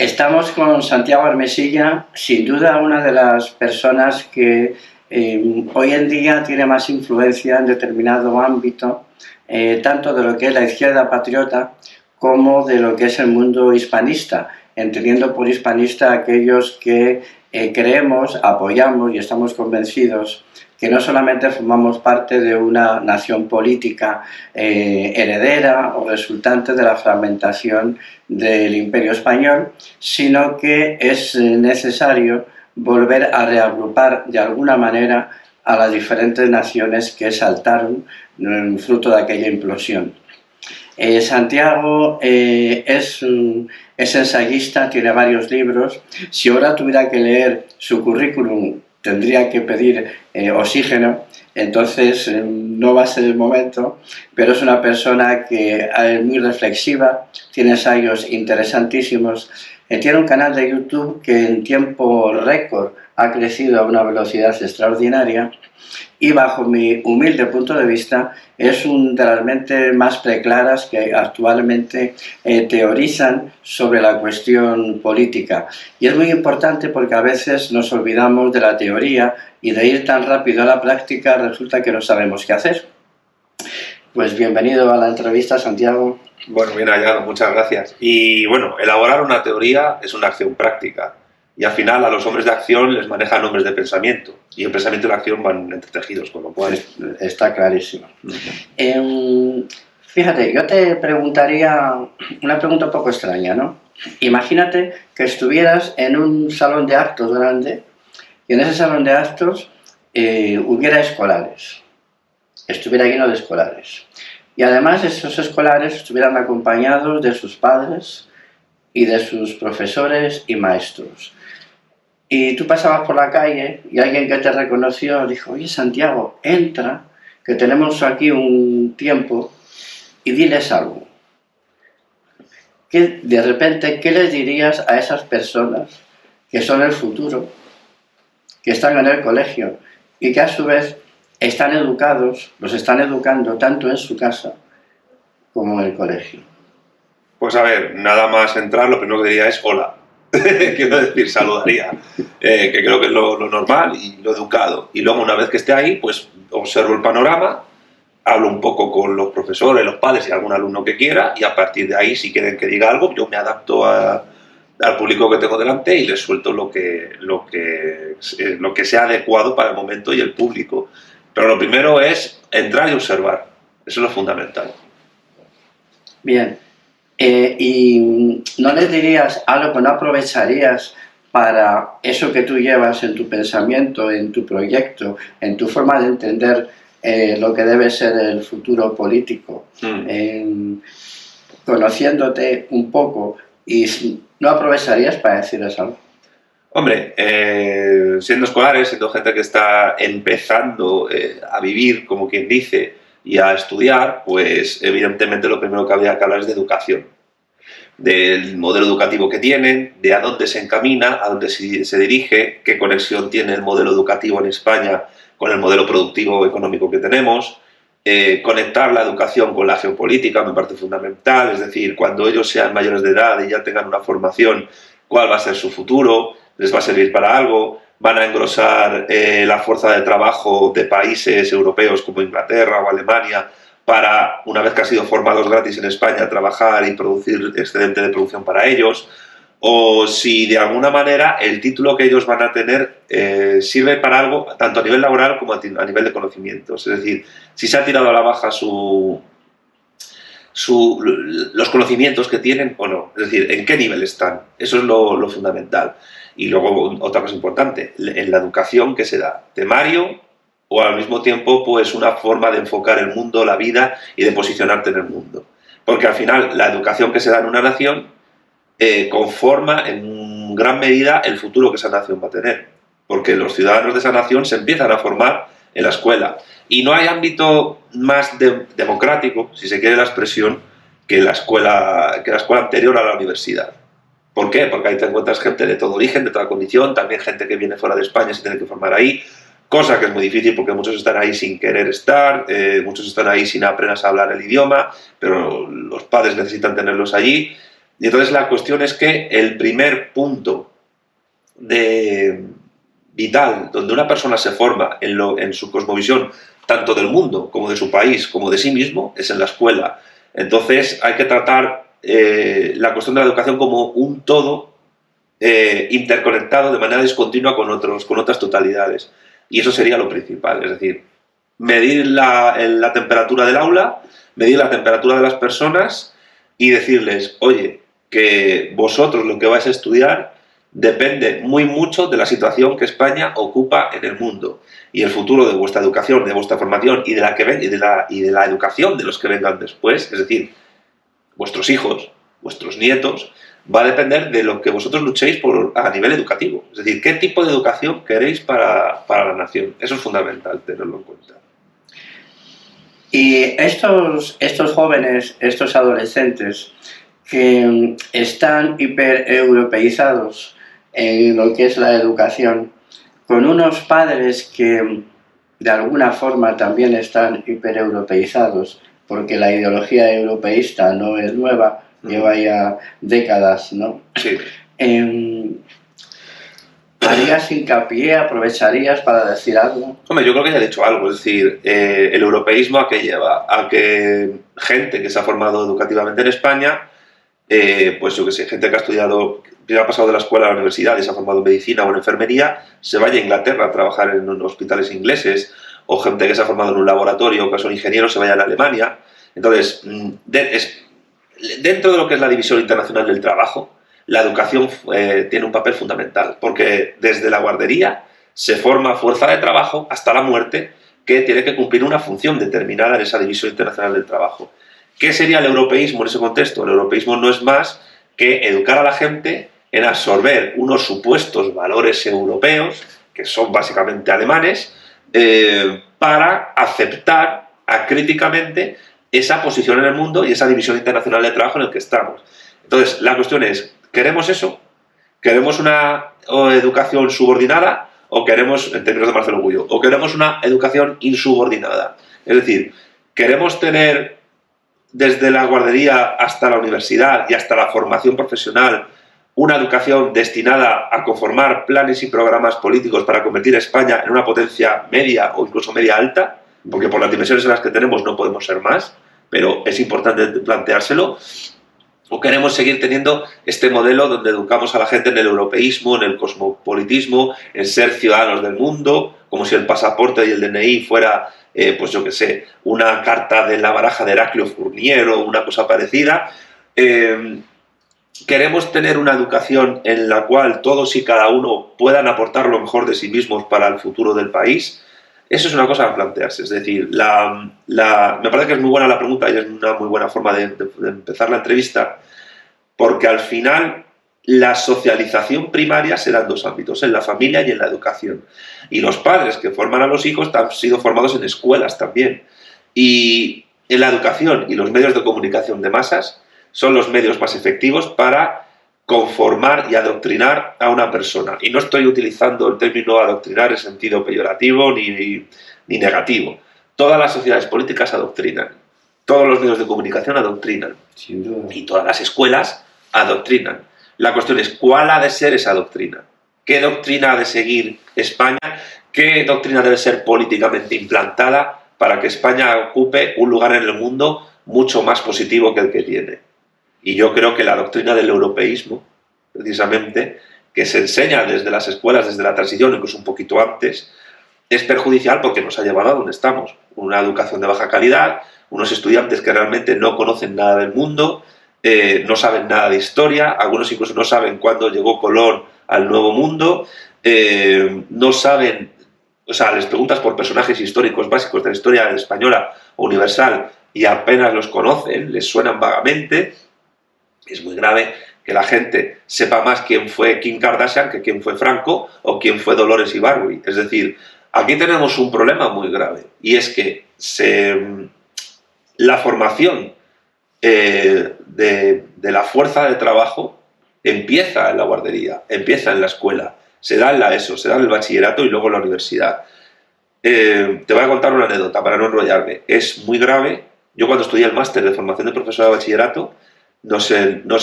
Estamos con Santiago Armesilla, sin duda una de las personas que hoy en día tiene más influencia en determinado ámbito, tanto de lo que es la izquierda patriota como de lo que es el mundo hispanista, entendiendo por hispanista aquellos que creemos, apoyamos y estamos convencidos que no solamente formamos parte de una nación política heredera o resultante de la fragmentación del Imperio Español, sino que es necesario volver a reagrupar de alguna manera a las diferentes naciones que saltaron fruto de aquella implosión. Santiago es ensayista, tiene varios libros. Si ahora tuviera que leer su currículum, tendría que pedir oxígeno, entonces no va a ser el momento, pero es una persona que es muy reflexiva, tiene ensayos interesantísimos, tiene un canal de YouTube que en tiempo récord ha crecido a una velocidad extraordinaria y bajo mi humilde punto de vista es una de las mentes más preclaras que actualmente teorizan sobre la cuestión política. Y es muy importante porque a veces nos olvidamos de la teoría y de ir tan rápido a la práctica resulta que no sabemos qué hacer. Pues bienvenido a la entrevista, Santiago. Bueno, bien hallado, muchas gracias. Y bueno, elaborar una teoría es una acción práctica. Y al final a los hombres de acción les manejan hombres de pensamiento. Y el pensamiento y la acción van entretejidos, con lo cual... Está clarísimo. Fíjate, yo te preguntaría una pregunta un poco extraña, ¿no? Imagínate que estuvieras en un salón de actos grande y en ese salón de actos hubiera escolares. Estuviera lleno de escolares. Y además esos escolares estuvieran acompañados de sus padres y de sus profesores y maestros. Y tú pasabas por la calle y alguien que te reconoció dijo: oye, Santiago, entra, que tenemos aquí un tiempo, y diles algo. De repente, ¿qué les dirías a esas personas que son el futuro, que están en el colegio y que a su vez están educados, los están educando tanto en su casa como en el colegio? Pues a ver, nada más entrar, lo primero que diría es hola. Quiero decir, saludaría, que creo que es lo normal y lo educado. Y luego, una vez que esté ahí, pues observo el panorama, hablo un poco con los profesores, los padres y algún alumno que quiera, y a partir de ahí, si quieren que diga algo, yo me adapto al público que tengo delante y les suelto lo que sea adecuado para el momento y el público. Pero lo primero es entrar y observar, eso es lo fundamental. Bien. ¿Y no les dirías algo que no aprovecharías para eso que tú llevas en tu pensamiento, en tu proyecto, en tu forma de entender lo que debe ser el futuro político, conociéndote un poco, y no aprovecharías para decirles algo? Hombre, siendo escolares, siendo gente que está empezando a vivir, como quien dice, y a estudiar, pues evidentemente lo primero que habría que hablar es de educación, del modelo educativo que tienen, de a dónde se encamina, a dónde se dirige, qué conexión tiene el modelo educativo en España con el modelo productivo económico que tenemos, conectar la educación con la geopolítica me parece fundamental, es decir, cuando ellos sean mayores de edad y ya tengan una formación, cuál va a ser su futuro, les va a servir para algo, van a engrosar la fuerza de trabajo de países europeos como Inglaterra o Alemania para, una vez que han sido formados gratis en España, trabajar y producir excedente de producción para ellos, o si de alguna manera el título que ellos van a tener sirve para algo, tanto a nivel laboral como a nivel de conocimientos. Es decir, si se ha tirado a la baja los conocimientos que tienen o no, es decir, en qué nivel están. Eso es lo fundamental. Y luego otra cosa importante, en la educación que se da, temario o al mismo tiempo pues una forma de enfocar el mundo, la vida y de posicionarte en el mundo. Porque al final la educación que se da en una nación conforma en gran medida el futuro que esa nación va a tener. Porque los ciudadanos de esa nación se empiezan a formar en la escuela. Y no hay ámbito más democrático, si se quiere la expresión, que la escuela anterior a la universidad. ¿Por qué? Porque ahí te encuentras gente de todo origen, de toda condición, también gente que viene fuera de España y se tiene que formar ahí, cosa que es muy difícil porque muchos están ahí sin querer estar, muchos están ahí sin apenas hablar el idioma, pero los padres necesitan tenerlos allí. Y entonces la cuestión es que el primer punto vital donde una persona se forma en su cosmovisión, tanto del mundo como de su país, como de sí mismo, es en la escuela. Entonces hay que tratar la cuestión de la educación como un todo interconectado de manera discontinua con otras totalidades. Y eso sería lo principal, es decir, medir la temperatura del aula, medir la temperatura de las personas y decirles, oye, que vosotros lo que vais a estudiar depende muy mucho de la situación que España ocupa en el mundo y el futuro de vuestra educación, de vuestra formación y de la educación de los que vengan después, es decir, vuestros hijos, vuestros nietos, va a depender de lo que vosotros luchéis a nivel educativo. Es decir, qué tipo de educación queréis para la nación. Eso es fundamental tenerlo en cuenta. Y estos jóvenes, estos adolescentes que están hipereuropeizados en lo que es la educación, con unos padres que de alguna forma también están hipereuropeizados, porque la ideología europeísta no es nueva, lleva ya décadas, ¿no? Sí. ¿Harías hincapié, aprovecharías para decir algo? Hombre, yo creo que ya he dicho algo, es decir, el europeísmo ¿a qué lleva? A que gente que se ha formado educativamente en España, pues yo que sé, gente que ha estudiado, que ha pasado de la escuela a la universidad y se ha formado en medicina o en enfermería, se vaya a Inglaterra a trabajar en hospitales ingleses, o gente que se ha formado en un laboratorio, que son ingenieros, se vaya a Alemania. Entonces, dentro de lo que es la división internacional del trabajo, la educación tiene un papel fundamental, porque desde la guardería se forma fuerza de trabajo hasta la muerte, que tiene que cumplir una función determinada en esa división internacional del trabajo. ¿Qué sería el europeísmo en ese contexto? El europeísmo no es más que educar a la gente en absorber unos supuestos valores europeos, que son básicamente alemanes, para aceptar acríticamente esa posición en el mundo y esa división internacional de trabajo en el que estamos. Entonces, la cuestión es, ¿queremos eso? ¿Queremos una educación subordinada o queremos, en términos de Marcelo Gullo, o queremos una educación insubordinada? Es decir, ¿queremos tener desde la guardería hasta la universidad y hasta la formación profesional una educación destinada a conformar planes y programas políticos para convertir a España en una potencia media o incluso media alta? Porque por las dimensiones en las que tenemos no podemos ser más, pero es importante planteárselo. ¿O queremos seguir teniendo este modelo donde educamos a la gente en el europeísmo, en el cosmopolitismo, en ser ciudadanos del mundo, como si el pasaporte y el DNI fuera, pues yo qué sé, una carta de la baraja de Heraclio Fournier o una cosa parecida? ¿Queremos tener una educación en la cual todos y cada uno puedan aportar lo mejor de sí mismos para el futuro del país? Eso es una cosa a plantearse. Es decir, me parece que es muy buena la pregunta y es una muy buena forma de empezar la entrevista, porque al final la socialización primaria se da en dos ámbitos, en la familia y en la educación. Y los padres que forman a los hijos han sido formados en escuelas también. Y en la educación y los medios de comunicación de masas son los medios más efectivos para conformar y adoctrinar a una persona. Y no estoy utilizando el término adoctrinar en sentido peyorativo ni negativo. Todas las sociedades políticas adoctrinan. Todos los medios de comunicación adoctrinan. Sin duda. Y todas las escuelas adoctrinan. La cuestión es, ¿cuál ha de ser esa doctrina? ¿Qué doctrina ha de seguir España? ¿Qué doctrina debe ser políticamente implantada para que España ocupe un lugar en el mundo mucho más positivo que el que tiene? Y yo creo que la doctrina del europeísmo, precisamente, que se enseña desde las escuelas, desde la transición, incluso un poquito antes, es perjudicial porque nos ha llevado a donde estamos. Una educación de baja calidad, unos estudiantes que realmente no conocen nada del mundo, no saben nada de historia, algunos incluso no saben cuándo llegó Colón al Nuevo Mundo, no saben, o sea, les preguntas por personajes históricos básicos de la historia española o universal y apenas los conocen, les suenan vagamente. Es muy grave que la gente sepa más quién fue Kim Kardashian que quién fue Franco o quién fue Dolores Ibargüi. Es decir, aquí tenemos un problema muy grave y es que la formación de la fuerza de trabajo empieza en la guardería, empieza en la escuela, se da en la ESO, se da en el bachillerato y luego en la universidad. Te voy a contar una anécdota para no enrollarme. Es muy grave. Yo cuando estudié el máster de formación de profesor de bachillerato, nos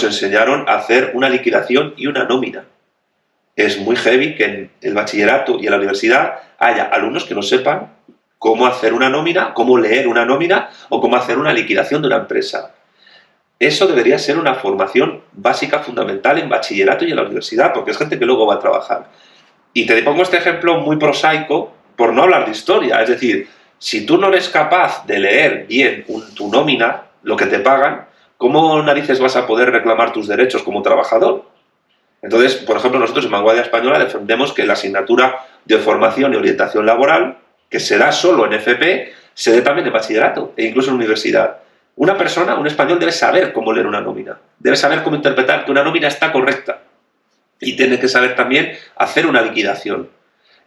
enseñaron a hacer una liquidación y una nómina. Es muy heavy que en el bachillerato y en la universidad haya alumnos que no sepan cómo hacer una nómina, cómo leer una nómina o cómo hacer una liquidación de una empresa. Eso debería ser una formación básica, fundamental en bachillerato y en la universidad, porque es gente que luego va a trabajar. Y te pongo este ejemplo muy prosaico por no hablar de historia. Es decir, si tú no eres capaz de leer bien tu nómina, lo que te pagan, ¿cómo narices vas a poder reclamar tus derechos como trabajador? Entonces, por ejemplo, nosotros en Vanguardia Española defendemos que la asignatura de formación y orientación laboral, que se da solo en FP, se dé también en bachillerato e incluso en universidad. Una persona, un español, debe saber cómo leer una nómina, debe saber cómo interpretar que una nómina está correcta y tiene que saber también hacer una liquidación.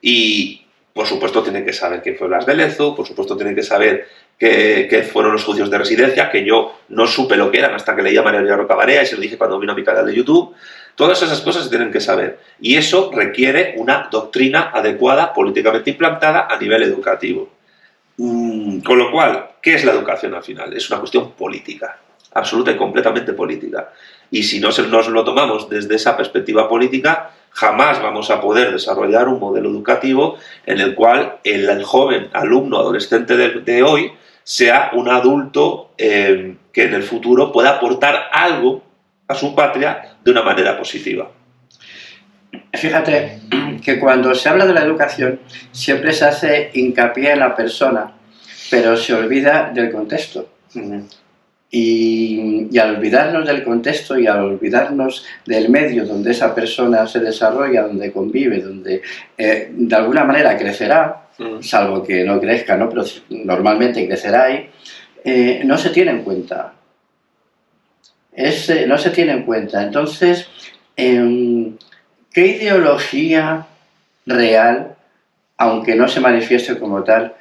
Y, por supuesto, tiene que saber qué fue las de Lezo, por supuesto, tiene que saber qué fueron los juicios de residencia, que yo no supe lo que eran hasta que leía a María Roca Barea y se lo dije cuando vino a mi canal de YouTube. Todas esas cosas se tienen que saber. Y eso requiere una doctrina adecuada, políticamente implantada a nivel educativo. Con lo cual, ¿qué es la educación al final? Es una cuestión política, absoluta y completamente política. Y si no nos lo tomamos desde esa perspectiva política, jamás vamos a poder desarrollar un modelo educativo en el cual el joven alumno adolescente de hoy sea un adulto que en el futuro pueda aportar algo a su patria de una manera positiva. Fíjate que cuando se habla de la educación siempre se hace hincapié en la persona, pero se olvida del contexto. Y al olvidarnos del contexto y al olvidarnos del medio donde esa persona se desarrolla, donde convive, donde de alguna manera crecerá, salvo que no crezca, ¿no? Pero normalmente crecerá ahí, no se tiene en cuenta. No se tiene en cuenta. Entonces, ¿qué ideología real, aunque no se manifieste como tal,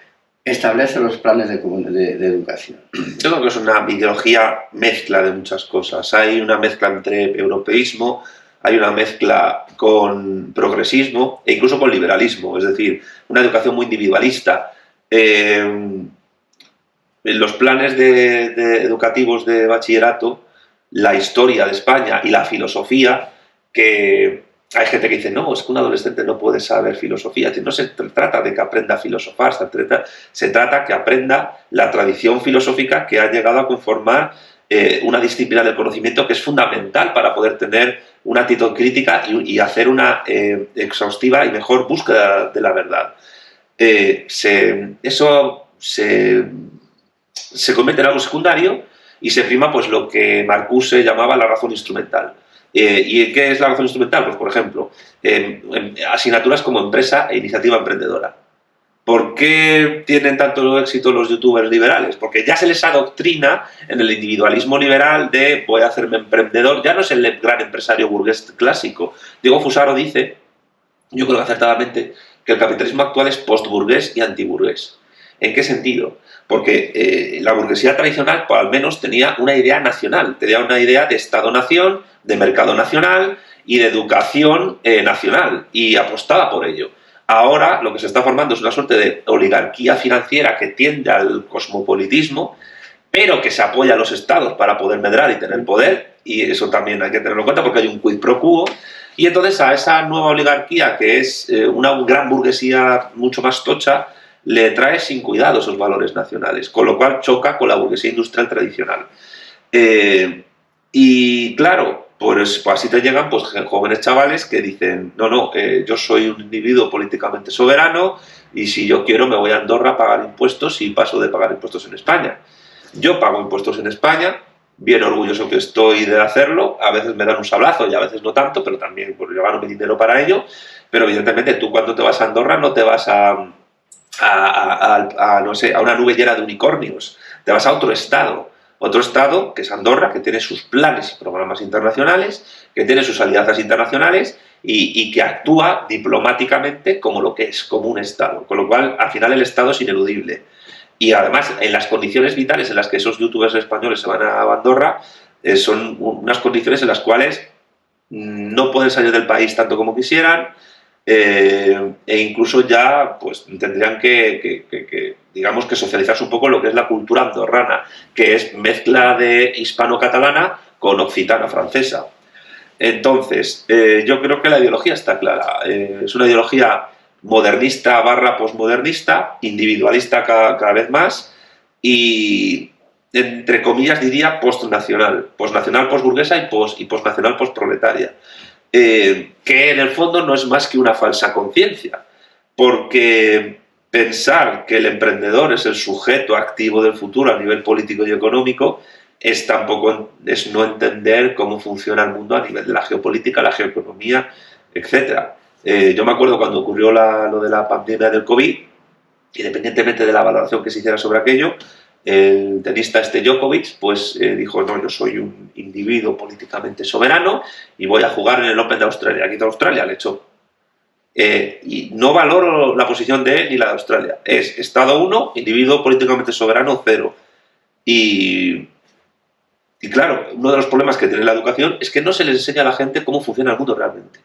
establece los planes de educación? Yo creo que es una ideología mezcla de muchas cosas. Hay una mezcla entre europeísmo, hay una mezcla con progresismo e incluso con liberalismo, es decir, una educación muy individualista. Los planes educativos de bachillerato, la historia de España y la filosofía, que hay gente que dice, no, es que un adolescente no puede saber filosofía. No se trata de que aprenda a filosofar, se trata que aprenda la tradición filosófica que ha llegado a conformar una disciplina del conocimiento que es fundamental para poder tener una actitud crítica y hacer una exhaustiva y mejor búsqueda de la verdad. Eso se convierte en algo secundario y se prima pues lo que Marcuse llamaba la razón instrumental. ¿Y qué es la razón instrumental? Pues, por ejemplo, asignaturas como empresa e iniciativa emprendedora. ¿Por qué tienen tanto éxito los youtubers liberales? Porque ya se les adoctrina en el individualismo liberal de voy a hacerme emprendedor. Ya no es el gran empresario burgués clásico. Diego Fusaro dice, yo creo que acertadamente, que el capitalismo actual es postburgués y antiburgués. ¿En qué sentido? Porque la burguesía tradicional, pues, al menos tenía una idea nacional, tenía una idea de Estado-nación, de mercado nacional y de educación nacional, y apostaba por ello. Ahora lo que se está formando es una suerte de oligarquía financiera que tiende al cosmopolitismo, pero que se apoya a los estados para poder medrar y tener poder, y eso también hay que tenerlo en cuenta porque hay un quid pro quo. Y entonces a esa nueva oligarquía, que es una gran burguesía mucho más tocha, le trae sin cuidado esos valores nacionales, con lo cual choca con la burguesía industrial tradicional. Y claro, pues así te llegan pues, jóvenes chavales que dicen, no, yo soy un individuo políticamente soberano y si yo quiero me voy a Andorra a pagar impuestos y paso de pagar impuestos en España. Yo pago impuestos en España, bien orgulloso que estoy de hacerlo, a veces me dan un sablazo y a veces no tanto, pero también pues, yo gano mi dinero para ello, pero evidentemente tú cuando te vas a Andorra no te vas no sé, a una nube llena de unicornios, te vas a otro estado que es Andorra, que tiene sus planes y programas internacionales, que tiene sus alianzas internacionales y que actúa diplomáticamente como lo que es, como un estado, con lo cual al final el estado es ineludible. Y además, en las condiciones vitales en las que esos youtubers españoles se van a Andorra, son unas condiciones en las cuales no pueden salir del país tanto como quisieran, e incluso ya pues tendrían que digamos que socializarse un poco lo que es la cultura andorrana, que es mezcla de hispano-catalana con Occitana francesa. Entonces, yo creo que la ideología está clara. Es una ideología modernista barra posmodernista, individualista cada vez más y, entre comillas, diría postnacional. Postnacional, postburguesa y postnacional, postproletaria. Que en el fondo no es más que una falsa conciencia. Porque pensar que el emprendedor es el sujeto activo del futuro a nivel político y económico es no entender cómo funciona el mundo a nivel de la geopolítica, la geoeconomía, etc. Yo me acuerdo cuando ocurrió lo de la pandemia del COVID, independientemente de la valoración que se hiciera sobre aquello, el tenista Djokovic pues dijo, no, yo soy un individuo políticamente soberano y voy a jugar en el Open de Australia. Aquí de Australia le echó. Y no valoro la posición de él ni la de Australia. Es Estado 1, individuo políticamente soberano 0. Y claro, uno de los problemas que tiene la educación es que no se les enseña a la gente cómo funciona el mundo realmente.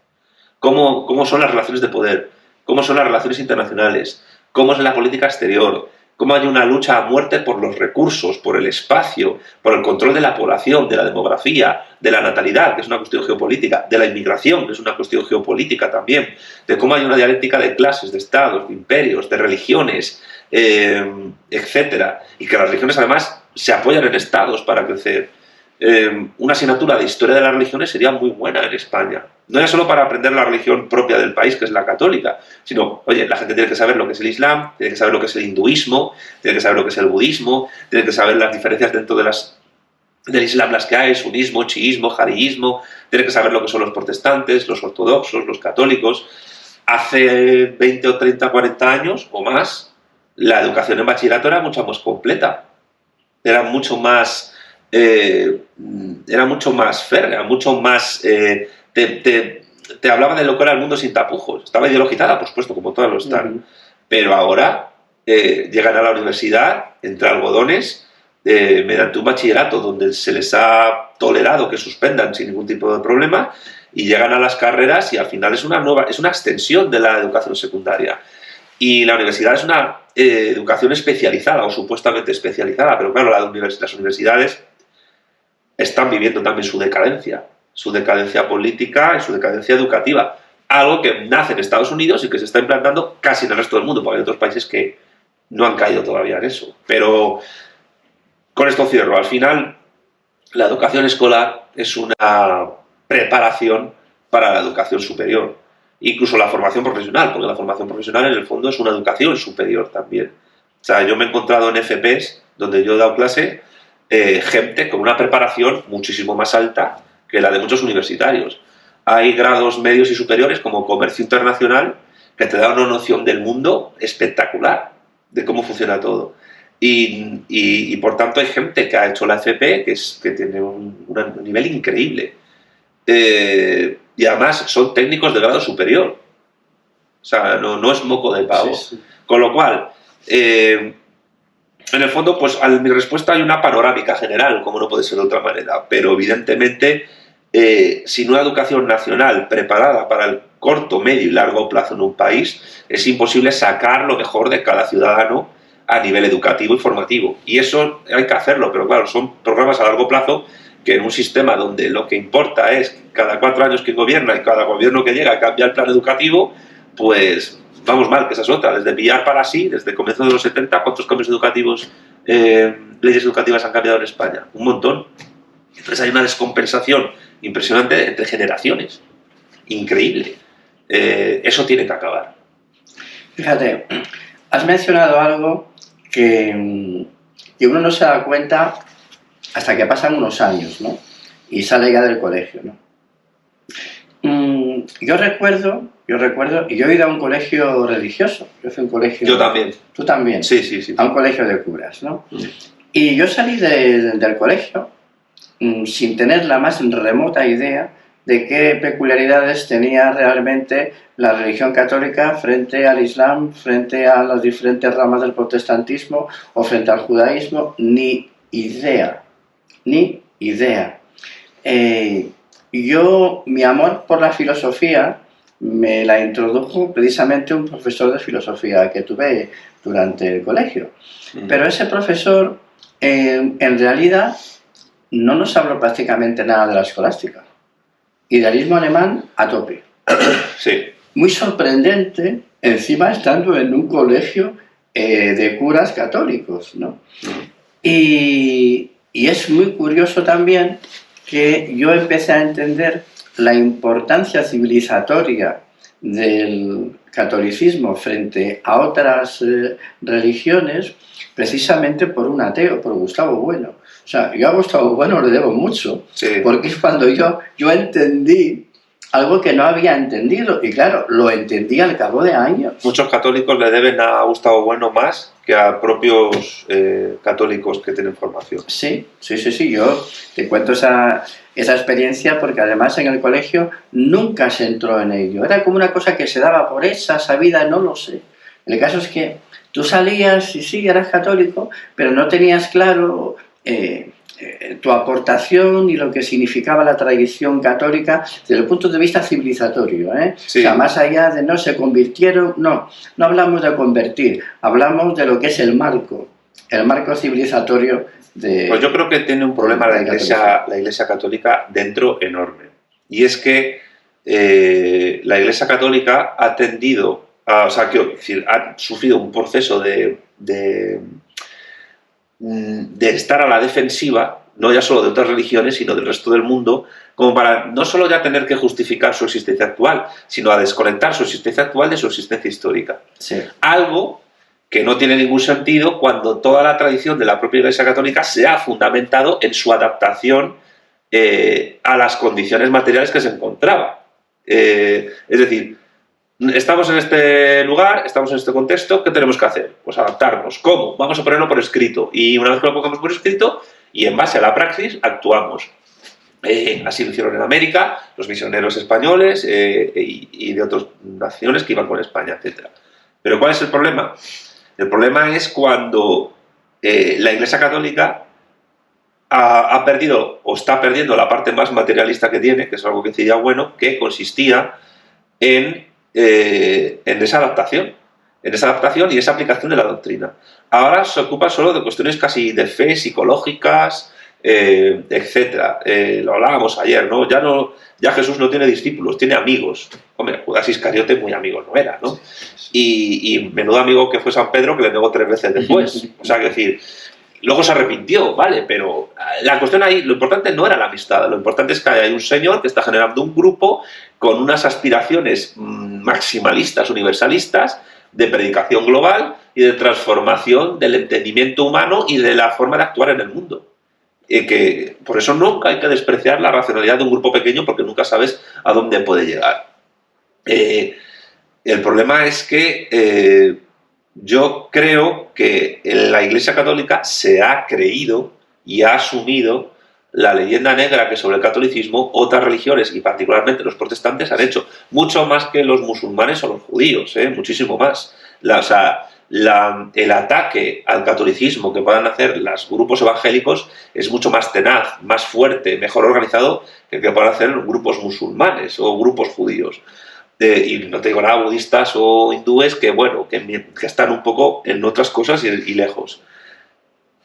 Cómo son las relaciones de poder, cómo son las relaciones internacionales, cómo es la política exterior, cómo hay una lucha a muerte por los recursos, por el espacio, por el control de la población, de la demografía, de la natalidad, que es una cuestión geopolítica, de la inmigración, que es una cuestión geopolítica también, de cómo hay una dialéctica de clases, de estados, de imperios, de religiones, etcétera, y que las religiones además se apoyan en estados para crecer. Una asignatura de historia de las religiones sería muy buena en España. No ya solo para aprender la religión propia del país, que es la católica, sino, oye, la gente tiene que saber lo que es el Islam, tiene que saber lo que es el hinduismo, tiene que saber lo que es el budismo, tiene que saber las diferencias dentro del Islam, las que hay, sunismo, chiismo, jarillismo, tiene que saber lo que son los protestantes, los ortodoxos, los católicos. Hace 20 o 30, 40 años o más, la educación en bachillerato era mucho más completa, era mucho más férrea, mucho más... te hablaba de lo que era el mundo sin tapujos. Estaba ideologizada, por supuesto, como todas lo están. Pero ahora llegan a la universidad entre algodones mediante un bachillerato donde se les ha tolerado que suspendan sin ningún tipo de problema y llegan a las carreras y al final es una extensión de la educación secundaria. Y la universidad es una educación especializada o supuestamente especializada, pero claro, las universidades están viviendo también su decadencia política y su decadencia educativa. Algo que nace en Estados Unidos y que se está implantando casi en el resto del mundo, porque hay otros países que no han caído todavía en eso. Pero con esto cierro. Al final, la educación escolar es una preparación para la educación superior. Incluso la formación profesional, porque la formación profesional en el fondo es una educación superior también. O sea, yo me he encontrado en FPs, donde yo he dado clase, gente con una preparación muchísimo más alta que la de muchos universitarios. Hay grados medios y superiores como comercio internacional que te da una noción del mundo espectacular, de cómo funciona todo. Y por tanto hay gente que ha hecho la FP que tiene un nivel increíble. Y además son técnicos de grado superior. O sea, no es moco de pavo. Sí, sí. Con lo cual, en el fondo, pues a mi respuesta hay una panorámica general, como no puede ser de otra manera, pero evidentemente, sin una educación nacional preparada para el corto, medio y largo plazo en un país, es imposible sacar lo mejor de cada ciudadano a nivel educativo y formativo. Y eso hay que hacerlo, pero claro, son programas a largo plazo que en un sistema donde lo que importa es cada 4 años quien gobierna y cada gobierno que llega cambia el plan educativo, pues vamos mal, que esa es otra. Desde Villar para sí, desde el comienzo de los 70, ¿cuántos cambios educativos, leyes educativas han cambiado en España? Un montón. Entonces hay una descompensación impresionante entre generaciones. Increíble. Eso tiene que acabar. Fíjate, has mencionado algo que uno no se da cuenta hasta que pasan unos años, ¿no? Y sale ya del colegio, ¿no? Yo recuerdo, y yo he ido a un colegio religioso. Yo fui a un colegio... Yo también. ¿Tú también? Sí. A un colegio de curas, ¿no? Y yo salí del colegio sin tener la más remota idea de qué peculiaridades tenía realmente la religión católica frente al Islam, frente a las diferentes ramas del protestantismo o frente al judaísmo. Ni idea. Mi amor por la filosofía me la introdujo precisamente un profesor de filosofía que tuve durante el colegio. Pero ese profesor, en realidad, no nos habló prácticamente nada de la escolástica. Idealismo alemán a tope. Sí. Muy sorprendente, encima estando en un colegio de curas católicos, ¿no? Y es muy curioso también que yo empecé a entender la importancia civilizatoria del catolicismo frente a otras religiones precisamente por un ateo, por Gustavo Bueno. O sea, yo a Gustavo Bueno le debo mucho, Sí. porque es cuando yo entendí algo que no había entendido, y claro, lo entendí al cabo de años. Muchos católicos le deben a Gustavo Bueno más que a propios católicos que tienen formación. Sí, yo te cuento esa experiencia porque además en el colegio nunca se entró en ello. Era como una cosa que se daba por hecha, sabida, no lo sé. El caso es que tú salías y sí, eras católico, pero no tenías claro tu aportación y lo que significaba la tradición católica desde el punto de vista civilizatorio. Sí. O sea, más allá de no se convirtieron, no hablamos de convertir, hablamos de lo que es el marco civilizatorio de... Pues yo creo que tiene un problema la Iglesia Católica dentro enorme. Y es que la Iglesia Católica ha tendido, ha sufrido un proceso de estar a la defensiva, no ya solo de otras religiones, sino del resto del mundo, como para no solo ya tener que justificar su existencia actual, sino a desconectar su existencia actual de su existencia histórica. Sí. Algo que no tiene ningún sentido cuando toda la tradición de la propia Iglesia Católica se ha fundamentado en su adaptación a las condiciones materiales que se encontraba. Es decir, estamos en este lugar, estamos en este contexto, ¿qué tenemos que hacer? Pues adaptarnos. ¿Cómo? Vamos a ponerlo por escrito. Y una vez que lo pongamos por escrito, y en base a la praxis, actuamos. Así lo hicieron en América, los misioneros españoles y de otras naciones que iban con España, etc. Pero ¿cuál es el problema? El problema es cuando la Iglesia Católica ha perdido o está perdiendo la parte más materialista que tiene, que es algo que decía Bueno, que consistía en esa adaptación y esa aplicación de la doctrina. Ahora se ocupa solo de cuestiones casi de fe, psicológicas, etcétera. Lo hablábamos ayer, ¿no? Ya Jesús no tiene discípulos, tiene amigos. Hombre, Judas Iscariote muy amigo no era, ¿no? Y menudo amigo que fue San Pedro, que le negó 3 veces después. O sea, que decir, luego se arrepintió, ¿vale? Pero la cuestión ahí, lo importante no era la amistad, lo importante es que hay un señor que está generando un grupo con unas aspiraciones maximalistas, universalistas, de predicación global y de transformación del entendimiento humano y de la forma de actuar en el mundo. Que por eso nunca hay que despreciar la racionalidad de un grupo pequeño, porque nunca sabes a dónde puede llegar. El problema es que yo creo que la Iglesia Católica se ha creído y ha asumido la leyenda negra que sobre el catolicismo otras religiones, y particularmente los protestantes, han hecho. Mucho más que los musulmanes o los judíos, muchísimo más. El ataque al catolicismo que puedan hacer los grupos evangélicos es mucho más tenaz, más fuerte, mejor organizado que el que puedan hacer los grupos musulmanes o grupos judíos. Y no te digo nada, budistas o hindúes que, bueno, que están un poco en otras cosas y lejos.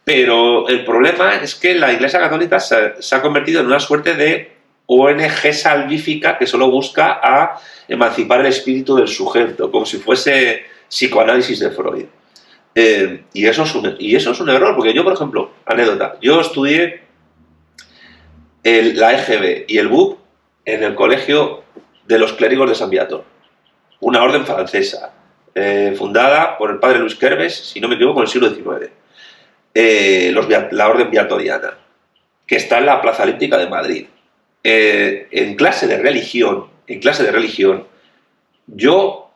Pero el problema es que la Iglesia Católica se ha convertido en una suerte de ONG salvífica que solo busca a emancipar el espíritu del sujeto, como si fuese psicoanálisis de Freud. Y eso es un error, porque yo, por ejemplo, anécdota, yo estudié la EGB y el BUP en el colegio de los clérigos de San Viator, una orden francesa, fundada por el padre Luis Querves, si no me equivoco, en el siglo XIX. La orden viatoriana, que está en la Plaza Elíptica de Madrid. En clase de religión, yo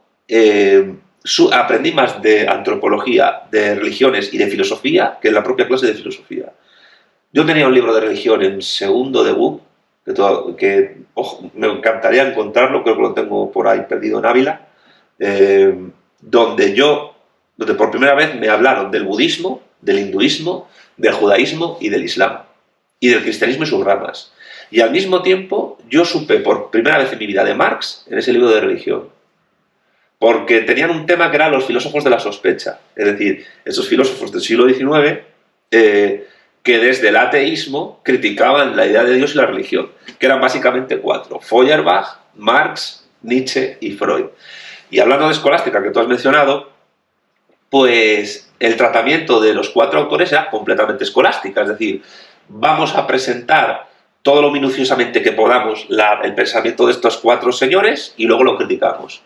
aprendí más de antropología, de religiones y de filosofía que en la propia clase de filosofía. Yo tenía un libro de religión en segundo de BUP, que me encantaría encontrarlo, creo que lo tengo por ahí perdido en Ávila, donde por primera vez me hablaron del budismo, del hinduismo, del judaísmo y del islam, y del cristianismo y sus ramas. Y al mismo tiempo yo supe por primera vez en mi vida de Marx en ese libro de religión, porque tenían un tema que eran los filósofos de la sospecha, es decir, esos filósofos del siglo XIX que desde el ateísmo criticaban la idea de Dios y la religión, que eran básicamente 4: Feuerbach, Marx, Nietzsche y Freud. Y hablando de escolástica, que tú has mencionado, pues el tratamiento de los 4 autores era completamente escolástica, es decir, vamos a presentar todo lo minuciosamente que podamos el pensamiento de estos 4 señores y luego lo criticamos.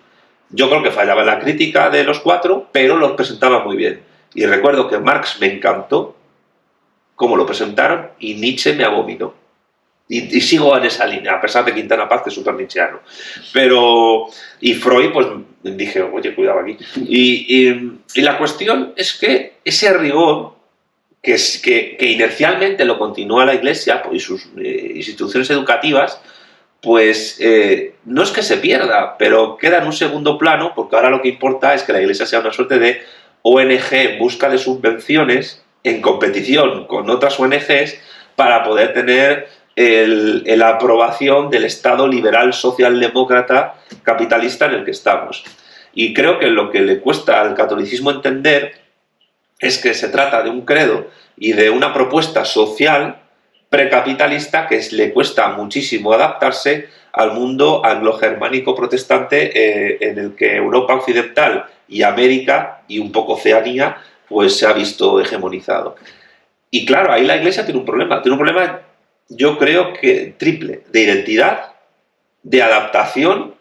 Yo creo que fallaba en la crítica de los 4, pero los presentaba muy bien. Y recuerdo que Marx me encantó cómo lo presentaron y Nietzsche me abominó. Y sigo en esa línea, a pesar de Quintana Paz, que es súper nietzscheano. Y Freud, pues dije, oye, cuidado aquí. Y la cuestión es que ese rigor, que inercialmente lo continúa la Iglesia y sus instituciones educativas, pues no es que se pierda, pero queda en un segundo plano, porque ahora lo que importa es que la Iglesia sea una suerte de ONG en busca de subvenciones en competición con otras ONGs para poder tener la aprobación del Estado liberal socialdemócrata capitalista en el que estamos. Y creo que lo que le cuesta al catolicismo entender es que se trata de un credo y de una propuesta social precapitalista que le cuesta muchísimo adaptarse al mundo anglo-germánico protestante en el que Europa occidental y América y un poco Oceanía pues se ha visto hegemonizado. Y claro, ahí la Iglesia tiene un problema yo creo que triple, de identidad, de adaptación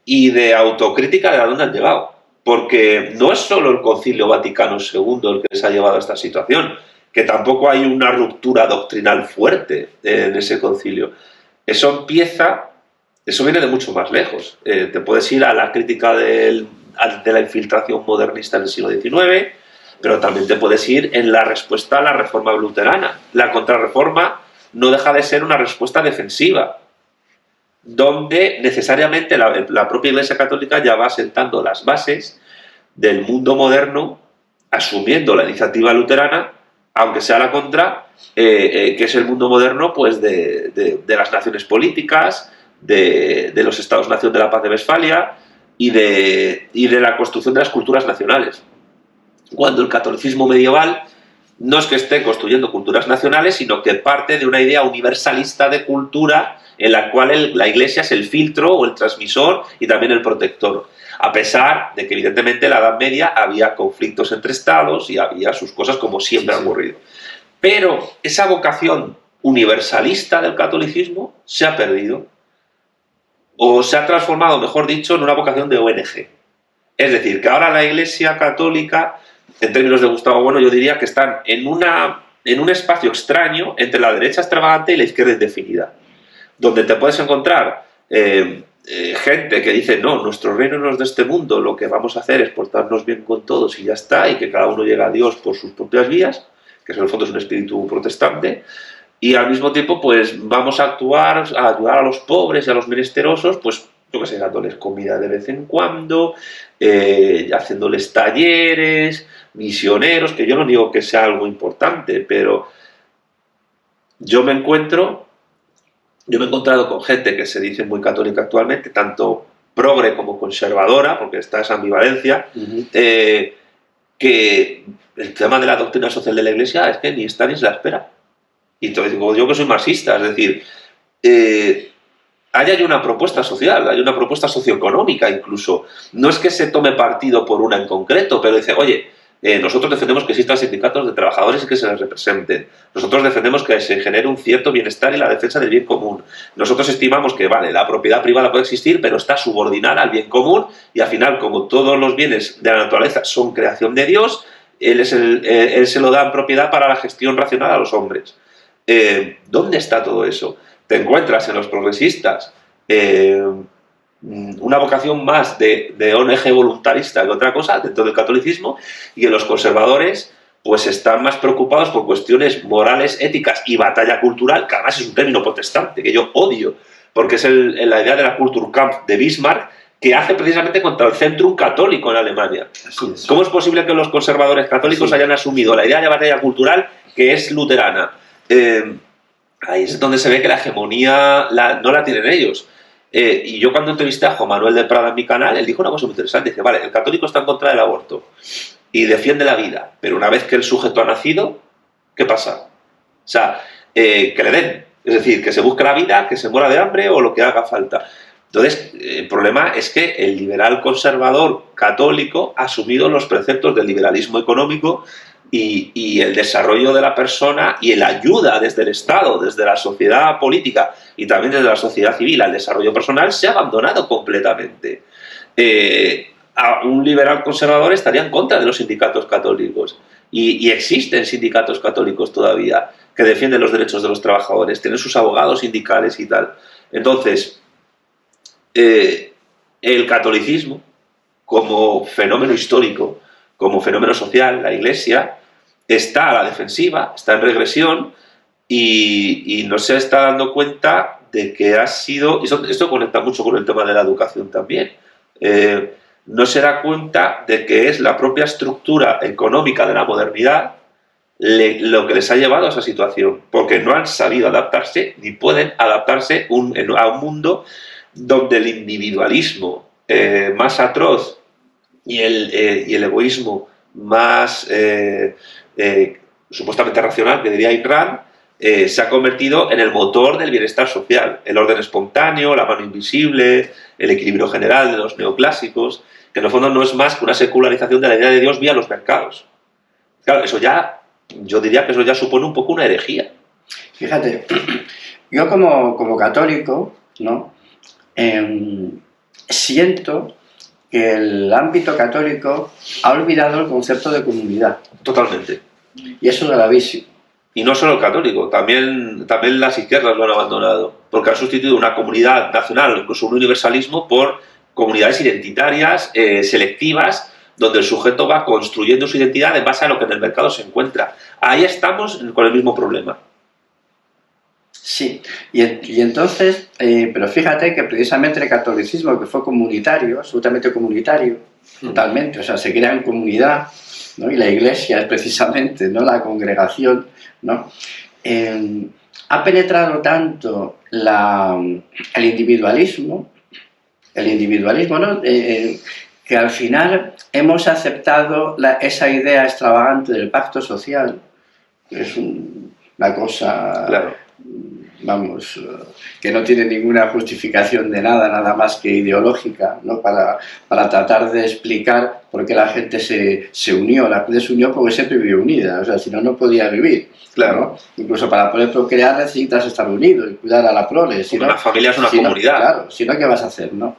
y de autocrítica de a dónde han llegado. Porque no es solo el Concilio Vaticano II el que les ha llevado a esta situación, que tampoco hay una ruptura doctrinal fuerte en ese concilio. Eso viene de mucho más lejos. Te puedes ir a la crítica de la infiltración modernista del siglo XIX, pero también te puedes ir en la respuesta a la reforma luterana. La contrarreforma no deja de ser una respuesta defensiva, donde necesariamente la propia Iglesia Católica ya va sentando las bases del mundo moderno, asumiendo la iniciativa luterana, aunque sea la contra, que es el mundo moderno pues de las naciones políticas, de los Estados-nación de la Paz de Westfalia y de la construcción de las culturas nacionales. Cuando el catolicismo medieval no es que esté construyendo culturas nacionales, sino que parte de una idea universalista de cultura en la cual la Iglesia es el filtro o el transmisor y también el protector. A pesar de que evidentemente en la Edad Media había conflictos entre estados y había sus cosas como siempre han ocurrido. Pero esa vocación universalista del catolicismo se ha perdido o se ha transformado, mejor dicho, en una vocación de ONG. Es decir, que ahora la Iglesia Católica, en términos de Gustavo Bueno, yo diría que están en un espacio extraño entre la derecha extravagante y la izquierda indefinida, donde te puedes encontrar gente que dice, no, nuestro reino no es de este mundo, lo que vamos a hacer es portarnos bien con todos y ya está, y que cada uno llegue a Dios por sus propias vías, que en el fondo es un espíritu protestante, y al mismo tiempo pues vamos a actuar, a ayudar a los pobres y a los menesterosos, pues yo qué sé, dándoles comida de vez en cuando, haciéndoles talleres, misioneros, que yo no digo que sea algo importante, pero yo me he encontrado con gente que se dice muy católica actualmente, tanto progre como conservadora, porque está esa ambivalencia, que el tema de la doctrina social de la Iglesia es que ni está ni se la espera. Y entonces digo, yo que soy marxista, es decir, hay una propuesta social, hay una propuesta socioeconómica incluso. No es que se tome partido por una en concreto, pero dice, oye, nosotros defendemos que existan sindicatos de trabajadores y que se les representen. Nosotros defendemos que se genere un cierto bienestar y la defensa del bien común. Nosotros estimamos que, vale, la propiedad privada puede existir, pero está subordinada al bien común y al final, como todos los bienes de la naturaleza son creación de Dios, él se lo da en propiedad para la gestión racional a los hombres. ¿Dónde está todo eso? Te encuentras en los progresistas una vocación más de ONG voluntarista que otra cosa dentro del catolicismo, y en los conservadores pues están más preocupados por cuestiones morales, éticas y batalla cultural, que además es un término protestante que yo odio, porque es la idea de la Kulturkampf de Bismarck, que hace precisamente contra el Centrum católico en Alemania. ¿Cómo es posible que los conservadores católicos hayan asumido la idea de batalla cultural que es luterana? Ahí es donde se ve que la hegemonía no la tienen ellos. Y yo cuando entrevisté a Juan Manuel de Prada en mi canal, él dijo una cosa muy interesante. Dice, vale, el católico está en contra del aborto y defiende la vida, pero una vez que el sujeto ha nacido, ¿qué pasa? sea, que le den. Es decir, que se busque la vida, que se muera de hambre o lo que haga falta. Entonces, el problema es que el liberal conservador católico ha asumido los preceptos del liberalismo económico y el desarrollo de la persona y la ayuda desde el Estado, desde la sociedad política y también desde la sociedad civil al desarrollo personal se ha abandonado completamente. A un liberal conservador estaría en contra de los sindicatos católicos y existen sindicatos católicos todavía que defienden los derechos de los trabajadores, tienen sus abogados sindicales y tal. Entonces, el catolicismo como fenómeno histórico, como fenómeno social, la Iglesia está a la defensiva, está en regresión y no se está dando cuenta de que ha sido, y esto conecta mucho con el tema de la educación también, no se da cuenta de que es la propia estructura económica de la modernidad lo que les ha llevado a esa situación, porque no han sabido adaptarse ni pueden adaptarse a un mundo donde el individualismo más atroz y el egoísmo más supuestamente racional, que diría Ayn Rand, se ha convertido en el motor del bienestar social, el orden espontáneo, la mano invisible, el equilibrio general de los neoclásicos, que en el fondo no es más que una secularización de la idea de Dios vía los mercados. Claro, eso ya, yo diría que eso ya supone un poco una herejía. Fíjate, yo como católico, ¿no? Siento que el ámbito católico ha olvidado el concepto de comunidad. Totalmente. Y eso es gravísimo. Y no solo el católico, también las izquierdas lo han abandonado, porque han sustituido una comunidad nacional, incluso un universalismo, por comunidades identitarias, selectivas, donde el sujeto va construyendo su identidad en base a lo que en el mercado se encuentra. Ahí estamos con el mismo problema. Sí, y entonces, pero fíjate que precisamente el catolicismo, que fue comunitario, absolutamente comunitario, totalmente, o sea, se crea en comunidad, ¿no? Y la Iglesia es precisamente, ¿no?, la congregación, ¿no? Ha penetrado tanto el individualismo, ¿no? Que al final hemos aceptado esa idea extravagante del pacto social, que es una cosa... Claro. Vamos, que no tiene ninguna justificación de nada más que ideológica, ¿no? Para tratar de explicar por qué la gente se unió. La gente se unió porque siempre vivió unida, o sea, si no, no podía vivir. Claro. ¿No? Incluso para poder procrear necesitas estar unido y cuidar a la prole. Si no, la familia es una comunidad. Claro, si no, ¿qué vas a hacer? ¿No?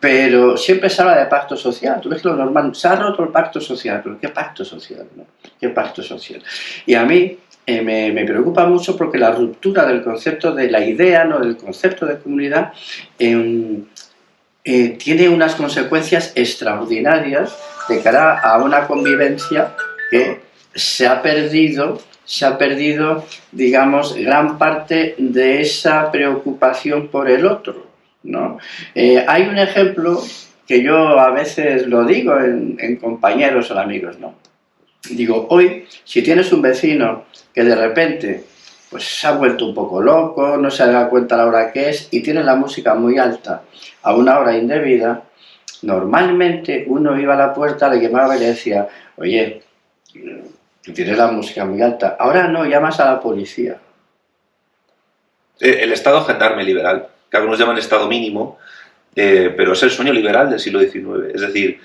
Pero siempre se habla de pacto social. Tú ves que lo normal, se ha roto el pacto social, pero ¿qué pacto social? ¿No? ¿Qué pacto social? Y a mí me preocupa mucho porque la ruptura del concepto de la idea, ¿no?, del concepto de comunidad, tiene unas consecuencias extraordinarias de cara a una convivencia que se ha perdido, digamos, gran parte de esa preocupación por el otro, ¿no? Hay un ejemplo que yo a veces lo digo en compañeros o amigos, ¿no? Digo, hoy, si tienes un vecino que de repente pues se ha vuelto un poco loco, no se da cuenta a la hora que es y tiene la música muy alta a una hora indebida, normalmente uno iba a la puerta, le llamaba y le decía, oye, tú tienes la música muy alta, ahora no, llamas a la policía. El Estado gendarme liberal, que algunos llaman Estado mínimo, pero es el sueño liberal del siglo XIX, es decir,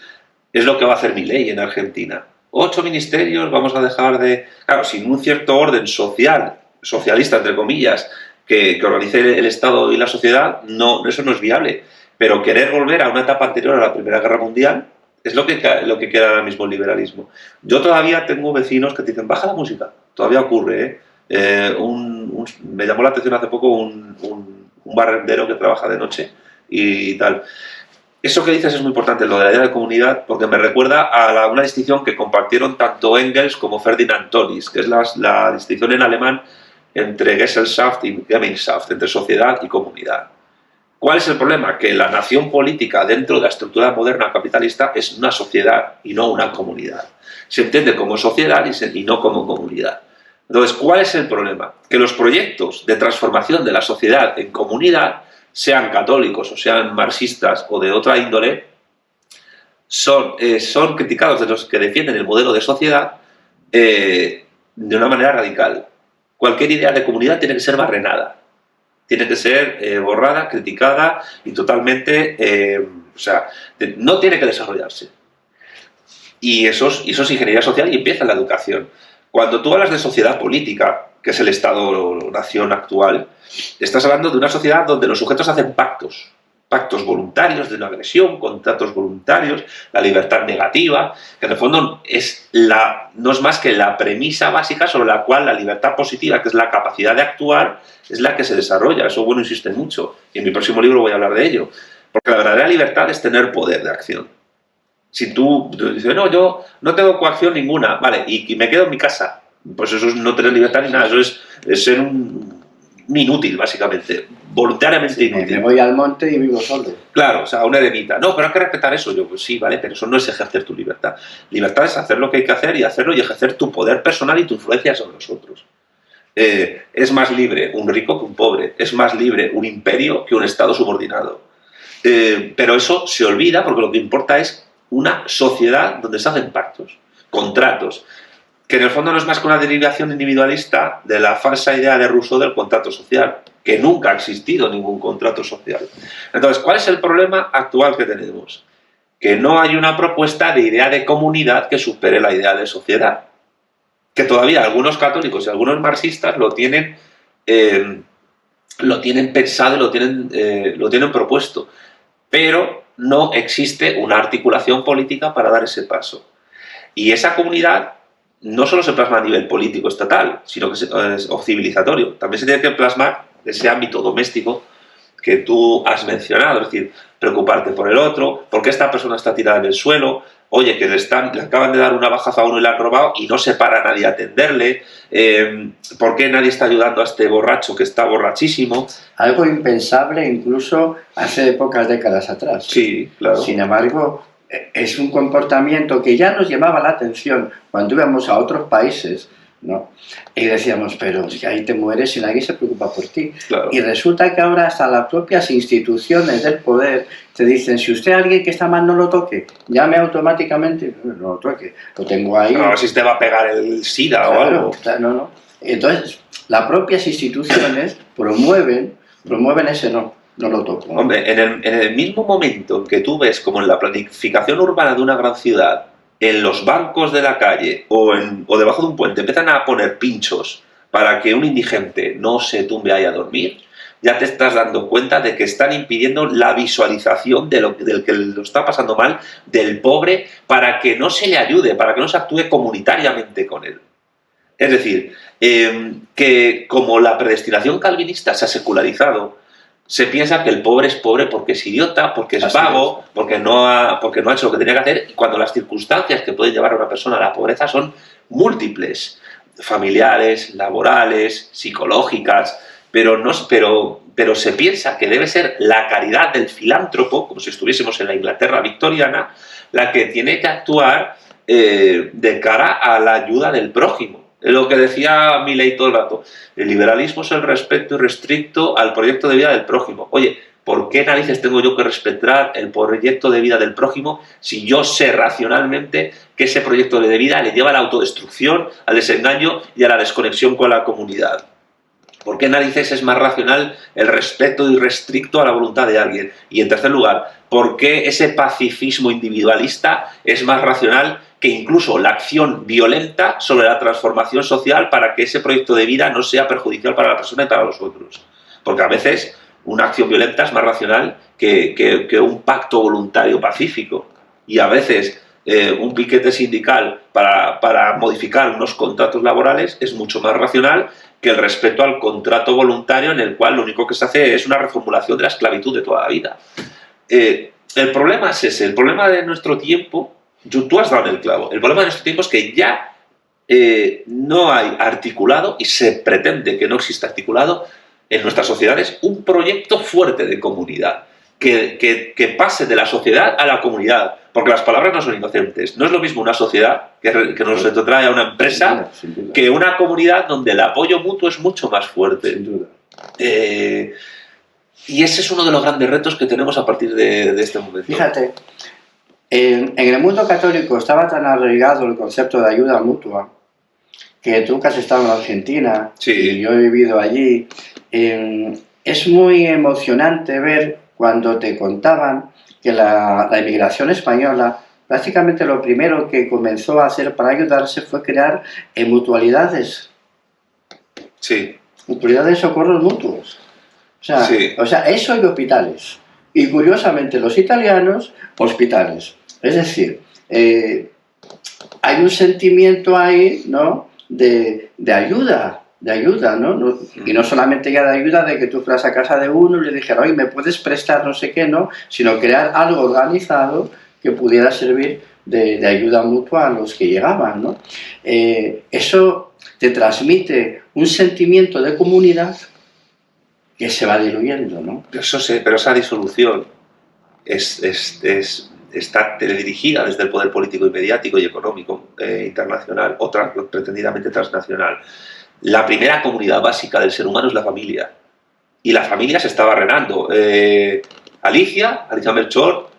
es lo que va a hacer Milei en Argentina. 8 ministerios, vamos a dejar de... Claro, sin un cierto orden social, socialista, entre comillas, que organice el Estado y la sociedad, no, eso no es viable. Pero querer volver a una etapa anterior a la Primera Guerra Mundial es lo que queda ahora mismo el liberalismo. Yo todavía tengo vecinos que te dicen, baja la música. Todavía ocurre, ¿eh? Me llamó la atención hace poco un barrendero que trabaja de noche y tal. Eso que dices es muy importante, lo de la idea de comunidad, porque me recuerda a una distinción que compartieron tanto Engels como Ferdinand Tönnies, que es la distinción en alemán entre Gesellschaft y Gemeinschaft, entre sociedad y comunidad. ¿Cuál es el problema? Que la nación política dentro de la estructura moderna capitalista es una sociedad y no una comunidad. Se entiende como sociedad y no como comunidad. Entonces, ¿cuál es el problema? Que los proyectos de transformación de la sociedad en comunidad, sean católicos o sean marxistas o de otra índole, son criticados de los que defienden el modelo de sociedad de una manera radical. cualquier idea de comunidad tiene que ser barrenada. Tiene que ser borrada, criticada y totalmente... o sea, no tiene que desarrollarse. Y eso es ingeniería social y empieza en la educación. Cuando tú hablas de sociedad política, que es el Estado-nación actual, estás hablando de una sociedad donde los sujetos hacen pactos voluntarios de no agresión, contratos voluntarios, la libertad negativa, que en el fondo no es más que la premisa básica sobre la cual la libertad positiva, que es la capacidad de actuar, es la que se desarrolla. Eso, bueno, insiste mucho. Y en mi próximo libro voy a hablar de ello. Porque la verdadera libertad es tener poder de acción. Si tú dices, no, yo no tengo coacción ninguna, vale, y me quedo en mi casa, pues eso es no tener libertad ni nada, eso es ser un inútil, básicamente, voluntariamente inútil. Me voy al monte y vivo solo. Claro, o sea, una eremita. No, pero hay que respetar eso. Yo, pues sí, vale, pero eso no es ejercer tu libertad. Libertad es hacer lo que hay que hacer y hacerlo y ejercer tu poder personal y tu influencia sobre los otros. Es más libre un rico que un pobre, es más libre un imperio que un estado subordinado. Pero eso se olvida porque lo que importa es una sociedad donde se hacen pactos, contratos, que en el fondo no es más que una derivación individualista de la falsa idea de Rousseau del contrato social, que nunca ha existido ningún contrato social. Entonces, ¿cuál es el problema actual que tenemos? Que no hay una propuesta de idea de comunidad que supere la idea de sociedad. Que todavía algunos católicos y algunos marxistas lo tienen pensado, lo tienen propuesto, pero no existe una articulación política para dar ese paso. Y esa comunidad no solo se plasma a nivel político estatal, sino que es civilizatorio. También se tiene que plasmar ese ámbito doméstico que tú has mencionado, es decir, preocuparte por el otro, por qué esta persona está tirada en el suelo, oye, que le acaban de dar una bajaza a uno y le han robado y no se para nadie a atenderle, por qué nadie está ayudando a este borracho que está borrachísimo. Algo impensable incluso hace pocas décadas atrás. Sí, claro. Sin embargo, es un comportamiento que ya nos llamaba la atención cuando íbamos a otros países, ¿no? Y decíamos, pero si ahí te mueres y nadie se preocupa por ti. Claro. Y resulta que ahora hasta las propias instituciones del poder te dicen, si usted a alguien que está mal no lo toque, llame automáticamente, no lo toque, lo tengo ahí. No, si te va a pegar el SIDA, claro, o algo. No. Entonces, las propias instituciones promueven ese no lo toco. Hombre, en el mismo momento en que tú ves como en la planificación urbana de una gran ciudad, en los bancos de la calle o debajo de un puente empiezan a poner pinchos para que un indigente no se tumbe ahí a dormir, ya te estás dando cuenta de que están impidiendo la visualización del que lo está pasando mal, del pobre, para que no se le ayude, para que no se actúe comunitariamente con él. Es decir, que como la predestinación calvinista se ha secularizado, se piensa que el pobre es pobre porque es idiota, porque es vago, porque no ha hecho lo que tenía que hacer, y cuando las circunstancias que pueden llevar a una persona a la pobreza son múltiples, familiares, laborales, psicológicas, pero se piensa que debe ser la caridad del filántropo, como si estuviésemos en la Inglaterra victoriana, la que tiene que actuar de cara a la ayuda del prójimo. Lo que decía Milei todo el rato, el liberalismo es el respeto irrestricto al proyecto de vida del prójimo. Oye, ¿por qué narices tengo yo que respetar el proyecto de vida del prójimo si yo sé racionalmente que ese proyecto de vida le lleva a la autodestrucción, al desengaño y a la desconexión con la comunidad? ¿Por qué narices es más racional el respeto irrestricto a la voluntad de alguien? Y en tercer lugar, ¿por qué ese pacifismo individualista es más racional que incluso la acción violenta sobre la transformación social para que ese proyecto de vida no sea perjudicial para la persona y para los otros? Porque a veces una acción violenta es más racional que un pacto voluntario pacífico. Y a veces un piquete sindical para modificar unos contratos laborales es mucho más racional que el respeto al contrato voluntario, en el cual lo único que se hace es una reformulación de la esclavitud de toda la vida. El problema es ese, el problema de nuestro tiempo. Tú has dado en el clavo. El problema de nuestro tiempo es que ya no hay articulado, y se pretende que no exista articulado en nuestras sociedades, un proyecto fuerte de comunidad que pase de la sociedad a la comunidad, porque las palabras no son inocentes. No es lo mismo una sociedad que nos retrotrae a una empresa que una comunidad donde el apoyo mutuo es mucho más fuerte. Sin duda. Y ese es uno de los grandes retos que tenemos a partir de este momento. Fíjate, en el mundo católico estaba tan arraigado el concepto de ayuda mutua que tú que has estado en Argentina, Sí. y yo he vivido allí, es muy emocionante ver cuando te contaban que la inmigración española prácticamente lo primero que comenzó a hacer para ayudarse fue crear mutualidades. Sí. Mutualidades de socorros mutuos. Sí. O sea, eso y hospitales. Y curiosamente los italianos, hospitales. Es decir, hay un sentimiento ahí, ¿no?, de ayuda, ¿no? Y no solamente ya de ayuda de que tú fueras a casa de uno y le dijeras, oye, ¿me puedes prestar no sé qué, no? Sino crear algo organizado que pudiera servir de ayuda mutua a los que llegaban, ¿no? Eso te transmite un sentimiento de comunidad que se va diluyendo, ¿no? Eso sí, pero esa disolución está teledirigida desde el poder político y mediático y económico internacional o pretendidamente transnacional. La primera comunidad básica del ser humano es la familia. Y la familia se está barrenando. Alicia Melchor,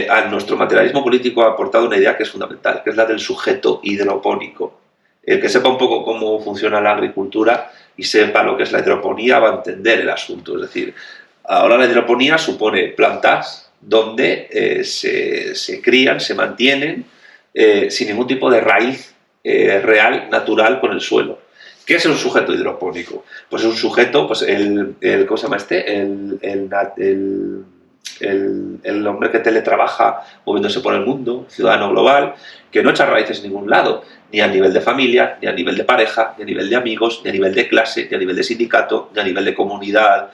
a nuestro materialismo político ha aportado una idea que es fundamental, que es la del sujeto hidropónico. El que sepa un poco cómo funciona la agricultura y sepa lo que es la hidroponía va a entender el asunto. Es decir, ahora la hidroponía supone plantas donde se crían, se mantienen sin ningún tipo de raíz real, natural con el suelo. ¿Qué es un sujeto hidropónico? Pues es un sujeto, pues ¿cómo se llama este? El hombre que teletrabaja moviéndose por el mundo, ciudadano global, que no echa raíces en ningún lado, ni a nivel de familia, ni a nivel de pareja, ni a nivel de amigos, ni a nivel de clase, ni a nivel de sindicato, ni a nivel de comunidad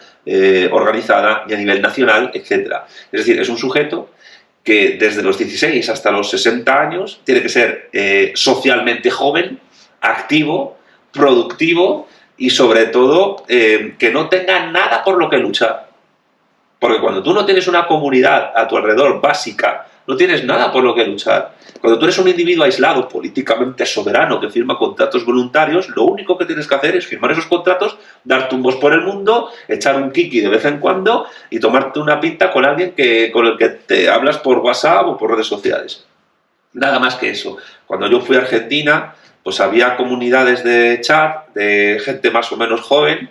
organizada, ni a nivel nacional, etc. Es decir, es un sujeto que desde los 16 hasta los 60 años tiene que ser socialmente joven, activo, productivo y sobre todo que no tenga nada por lo que luchar. Porque cuando tú no tienes una comunidad a tu alrededor básica, no tienes nada por lo que luchar. Cuando tú eres un individuo aislado, políticamente soberano, que firma contratos voluntarios, lo único que tienes que hacer es firmar esos contratos, dar tumbos por el mundo, echar un kiki de vez en cuando y tomarte una pinta con alguien con el que te hablas por WhatsApp o por redes sociales. Nada más que eso. Cuando yo fui a Argentina, pues había comunidades de chat de gente más o menos joven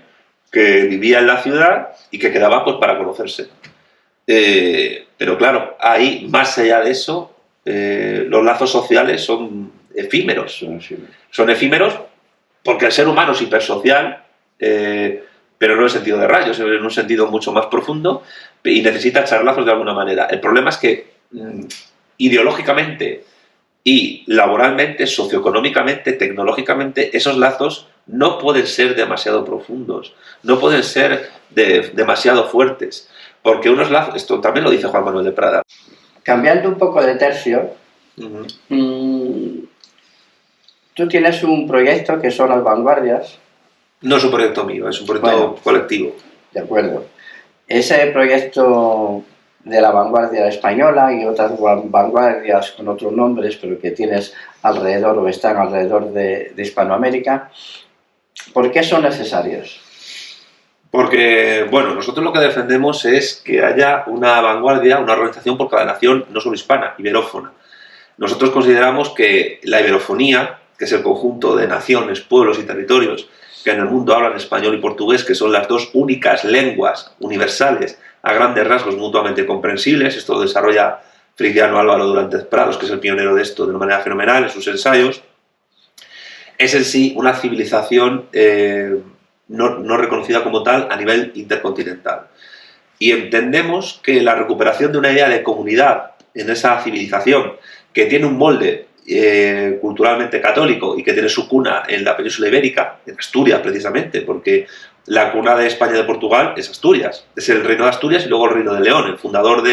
que vivía en la ciudad y que quedaba pues para conocerse. Pero claro, ahí, más allá de eso, los lazos sociales son efímeros. Son efímeros porque el ser humano es hipersocial, pero no en el sentido de rayos, en un sentido mucho más profundo y necesita echar lazos de alguna manera. El problema es que ideológicamente y laboralmente, socioeconómicamente, tecnológicamente, esos lazos no pueden ser demasiado profundos, no pueden ser demasiado fuertes, porque unos lazos, esto también lo dice Juan Manuel de Prada. Cambiando un poco de tercio, tú tienes un proyecto que son las vanguardias. No es un proyecto mío, es un proyecto colectivo. De acuerdo. Ese proyecto de la vanguardia española y otras vanguardias con otros nombres, pero que tienes alrededor o están alrededor de Hispanoamérica, ¿por qué son necesarios? Porque, bueno, nosotros lo que defendemos es que haya una vanguardia, una organización por cada nación, no solo hispana, iberófona. Nosotros consideramos que la iberofonía, que es el conjunto de naciones, pueblos y territorios que en el mundo hablan español y portugués, que son las dos únicas lenguas universales a grandes rasgos mutuamente comprensibles. Esto lo desarrolla Friciano Álvaro Durantes Prados, que es el pionero de esto de una manera fenomenal en sus ensayos. Es en sí una civilización no reconocida como tal a nivel intercontinental. Y entendemos que la recuperación de una idea de comunidad en esa civilización que tiene un molde culturalmente católico y que tiene su cuna en la península ibérica, en Asturias precisamente, porque la cuna de España y de Portugal es Asturias, es el reino de Asturias y luego el reino de León. El fundador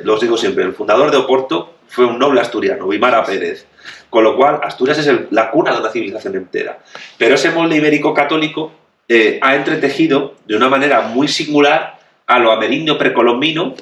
los digo siempre, el fundador de Oporto fue un noble asturiano, Guimara Pérez, con lo cual Asturias es la cuna de una civilización entera. Pero ese molde ibérico católico ha entretejido de una manera muy singular a lo amerindio precolombino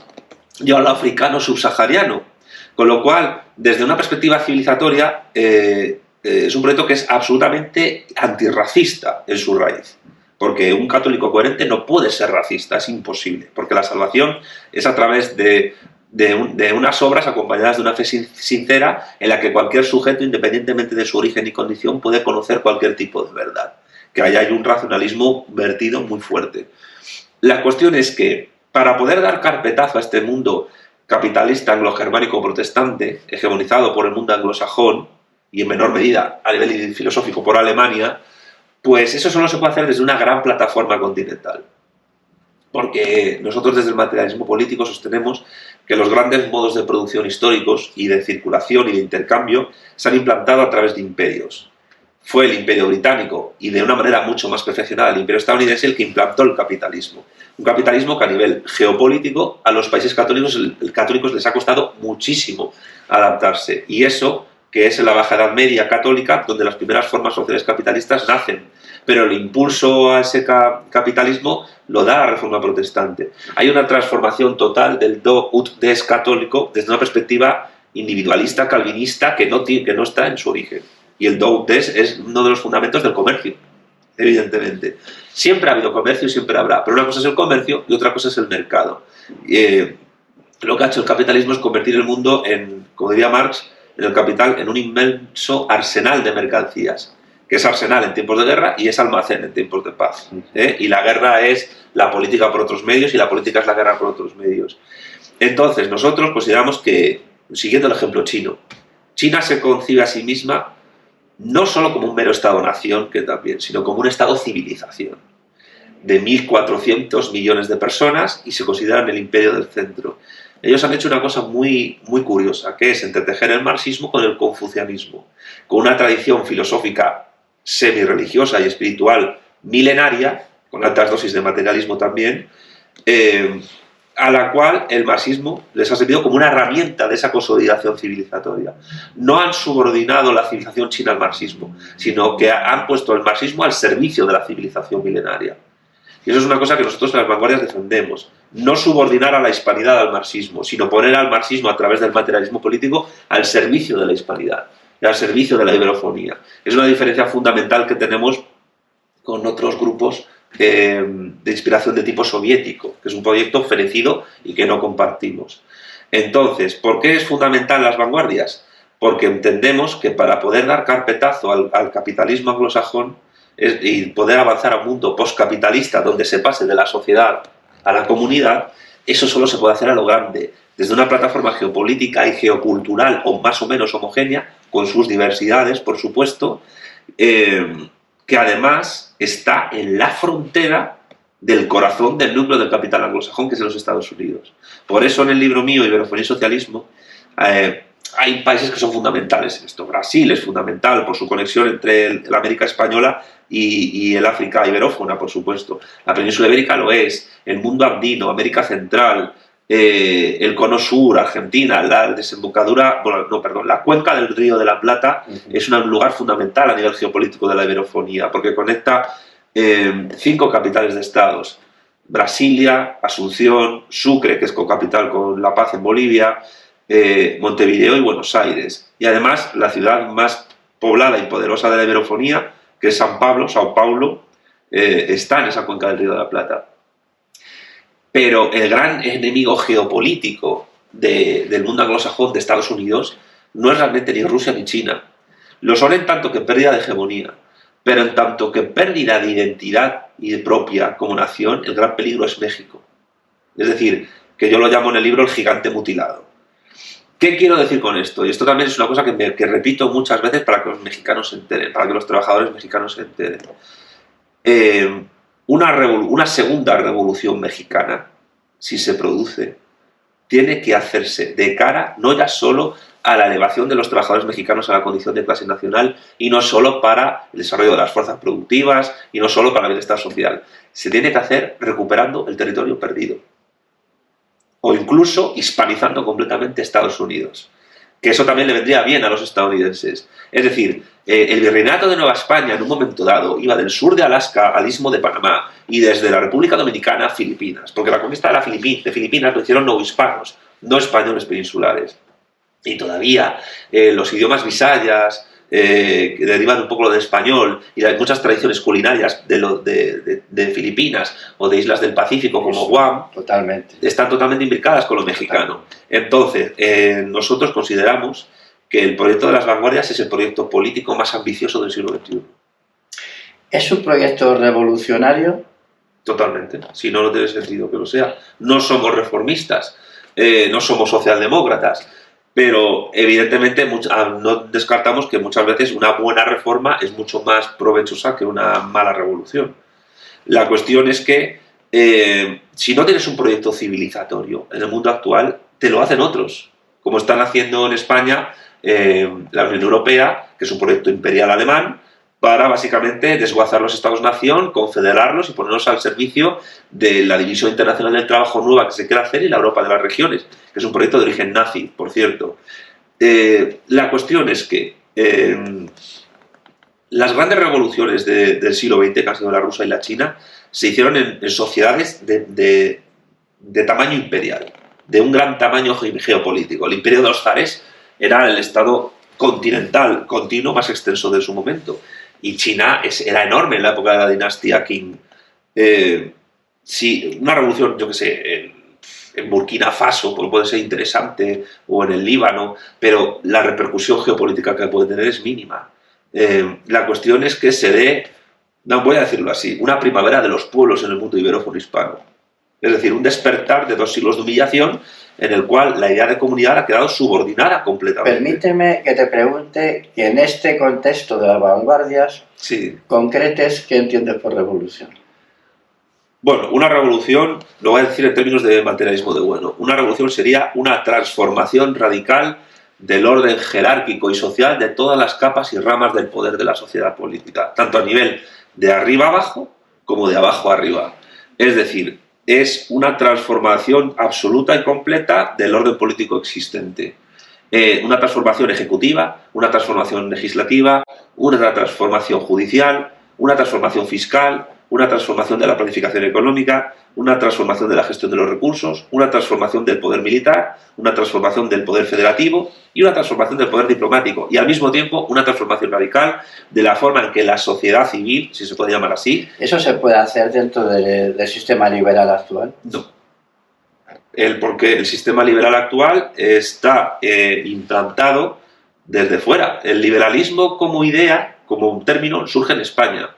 y a lo africano subsahariano. Con lo cual, desde una perspectiva civilizatoria, es un proyecto que es absolutamente antirracista en su raíz. Porque un católico coherente no puede ser racista, es imposible. Porque la salvación es a través de de unas obras acompañadas de una fe sincera en la que cualquier sujeto, independientemente de su origen y condición, puede conocer cualquier tipo de verdad. Que ahí hay un racionalismo vertido muy fuerte. La cuestión es que, para poder dar carpetazo a este mundo capitalista anglo-germánico protestante, hegemonizado por el mundo anglosajón, y en menor medida a nivel filosófico por Alemania, pues eso solo se puede hacer desde una gran plataforma continental. Porque nosotros desde el materialismo político sostenemos que los grandes modos de producción históricos y de circulación y de intercambio se han implantado a través de imperios. Fue el imperio británico y de una manera mucho más perfeccionada el imperio estadounidense el que implantó el capitalismo. Un capitalismo que a nivel geopolítico a los países católicos les ha costado muchísimo adaptarse. Y eso, que es en la Baja Edad Media católica, donde las primeras formas sociales capitalistas nacen. Pero el impulso a ese capitalismo lo da la Reforma Protestante. Hay una transformación total del do ut des católico desde una perspectiva individualista, calvinista, que no está en su origen. Y el do ut des es uno de los fundamentos del comercio, evidentemente. Siempre ha habido comercio y siempre habrá, pero una cosa es el comercio y otra cosa es el mercado. Lo que ha hecho el capitalismo es convertir el mundo en, como diría Marx, en el capital en un inmenso arsenal de mercancías, que es arsenal en tiempos de guerra y es almacén en tiempos de paz. Y la guerra es la política por otros medios y la política es la guerra por otros medios. Entonces, nosotros consideramos que, siguiendo el ejemplo chino, China se concibe a sí misma no solo como un mero Estado-nación, que también, sino como un Estado-civilización de 1.400 millones de personas y se consideran el imperio del centro. Ellos han hecho una cosa muy, muy curiosa, que es entretejer el marxismo con el confucianismo, con una tradición filosófica semi-religiosa y espiritual milenaria, con altas dosis de materialismo también, a la cual el marxismo les ha servido como una herramienta de esa consolidación civilizatoria. No han subordinado la civilización china al marxismo, sino que han puesto el marxismo al servicio de la civilización milenaria. Y eso es una cosa que nosotros en las vanguardias defendemos. No subordinar a la hispanidad al marxismo, sino poner al marxismo a través del materialismo político al servicio de la hispanidad y al servicio de la iberofonía. Es una diferencia fundamental que tenemos con otros grupos de inspiración de tipo soviético, que es un proyecto fenecido y que no compartimos. Entonces, ¿por qué es fundamental las vanguardias? Porque entendemos que para poder dar carpetazo al capitalismo anglosajón y poder avanzar a un mundo postcapitalista donde se pase de la sociedad a la comunidad, eso solo se puede hacer a lo grande, desde una plataforma geopolítica y geocultural o más o menos homogénea, con sus diversidades, por supuesto, que además está en la frontera del corazón del núcleo del capital anglosajón, que es en los Estados Unidos. Por eso en el libro mío, Iberofonía y Socialismo, hay países que son fundamentales en esto. Brasil es fundamental por su conexión entre la América española y el África iberófona, por supuesto. La península ibérica lo es, el mundo andino, América Central, el cono sur, Argentina, la desembocadura, la cuenca del Río de la Plata es un lugar fundamental a nivel geopolítico de la iberofonía, porque conecta 5 capitales de estados: Brasilia, Asunción, Sucre, que es cocapital con La Paz en Bolivia, Montevideo y Buenos Aires. Y además la ciudad más poblada y poderosa de la iberofonía, que es Sao Paulo, está en esa cuenca del Río de la Plata. Pero el gran enemigo geopolítico del mundo anglosajón, de Estados Unidos, no es realmente ni Rusia ni China. Lo son en tanto que pérdida de hegemonía, pero en tanto que pérdida de identidad y propia como nación, el gran peligro es México. Es decir, que yo lo llamo en el libro el gigante mutilado. ¿Qué quiero decir con esto? Y esto también es una cosa que repito muchas veces para que los mexicanos se enteren, para que los trabajadores mexicanos se enteren. Una segunda revolución mexicana, si se produce, tiene que hacerse de cara no ya solo a la elevación de los trabajadores mexicanos a la condición de clase nacional y no solo para el desarrollo de las fuerzas productivas y no solo para el bienestar social. Se tiene que hacer recuperando el territorio perdido o incluso hispanizando completamente Estados Unidos, que eso también le vendría bien a los estadounidenses. Es decir, el virreinato de Nueva España en un momento dado iba del sur de Alaska al istmo de Panamá y desde la República Dominicana a Filipinas, porque la conquista de Filipinas lo hicieron novohispanos, no españoles peninsulares. Y todavía los idiomas bisayas, que derivan un poco lo del español, y hay muchas tradiciones culinarias de Filipinas o de islas del Pacífico como Guam, totalmente. Están totalmente imbricadas con lo mexicano. Entonces, nosotros consideramos que el proyecto de las vanguardias es el proyecto político más ambicioso del siglo XXI. ¿Es un proyecto revolucionario? Totalmente. Si no, no tiene sentido que lo sea. No somos reformistas, no somos socialdemócratas, pero evidentemente no descartamos que muchas veces una buena reforma es mucho más provechosa que una mala revolución. La cuestión es que si no tienes un proyecto civilizatorio en el mundo actual, te lo hacen otros, como están haciendo en España la Unión Europea, que es un proyecto imperial alemán, para básicamente desguazar los estados-nación, confederarlos y ponerlos al servicio de la División Internacional del Trabajo nueva que se quiere hacer y la Europa de las regiones, que es un proyecto de origen nazi, por cierto. La cuestión es que las grandes revoluciones del siglo XX, que han sido la rusa y la china, se hicieron en sociedades de tamaño imperial, de un gran tamaño geopolítico. El imperio de los zares era el estado continental continuo más extenso de su momento. Y China era enorme en la época de la dinastía Qing. Si una revolución, yo que sé, en Burkina Faso pues puede ser interesante, o en el Líbano, pero la repercusión geopolítica que puede tener es mínima. La cuestión es que se dé, no voy a decirlo así, una primavera de los pueblos en el mundo iberófono hispano. Es decir, un despertar de 2 siglos de humillación en el cual la idea de comunidad ha quedado subordinada completamente. Permíteme que te pregunte que en este contexto de las vanguardias, sí, concretes, ¿qué entiendes por revolución? Bueno, una revolución, lo voy a decir en términos de materialismo de bueno, una revolución sería una transformación radical del orden jerárquico y social de todas las capas y ramas del poder de la sociedad política, tanto a nivel de arriba abajo como de abajo arriba. Es decir, es una transformación absoluta y completa del orden político existente. Una transformación ejecutiva, una transformación legislativa, una transformación judicial, una transformación fiscal, una transformación de la planificación económica, una transformación de la gestión de los recursos, una transformación del poder militar, una transformación del poder federativo y una transformación del poder diplomático. Y al mismo tiempo una transformación radical de la forma en que la sociedad civil, si se puede llamar así... ¿Eso se puede hacer dentro del sistema liberal actual? No. Porque el sistema liberal actual está implantado desde fuera. El liberalismo como idea, como un término, surge en España.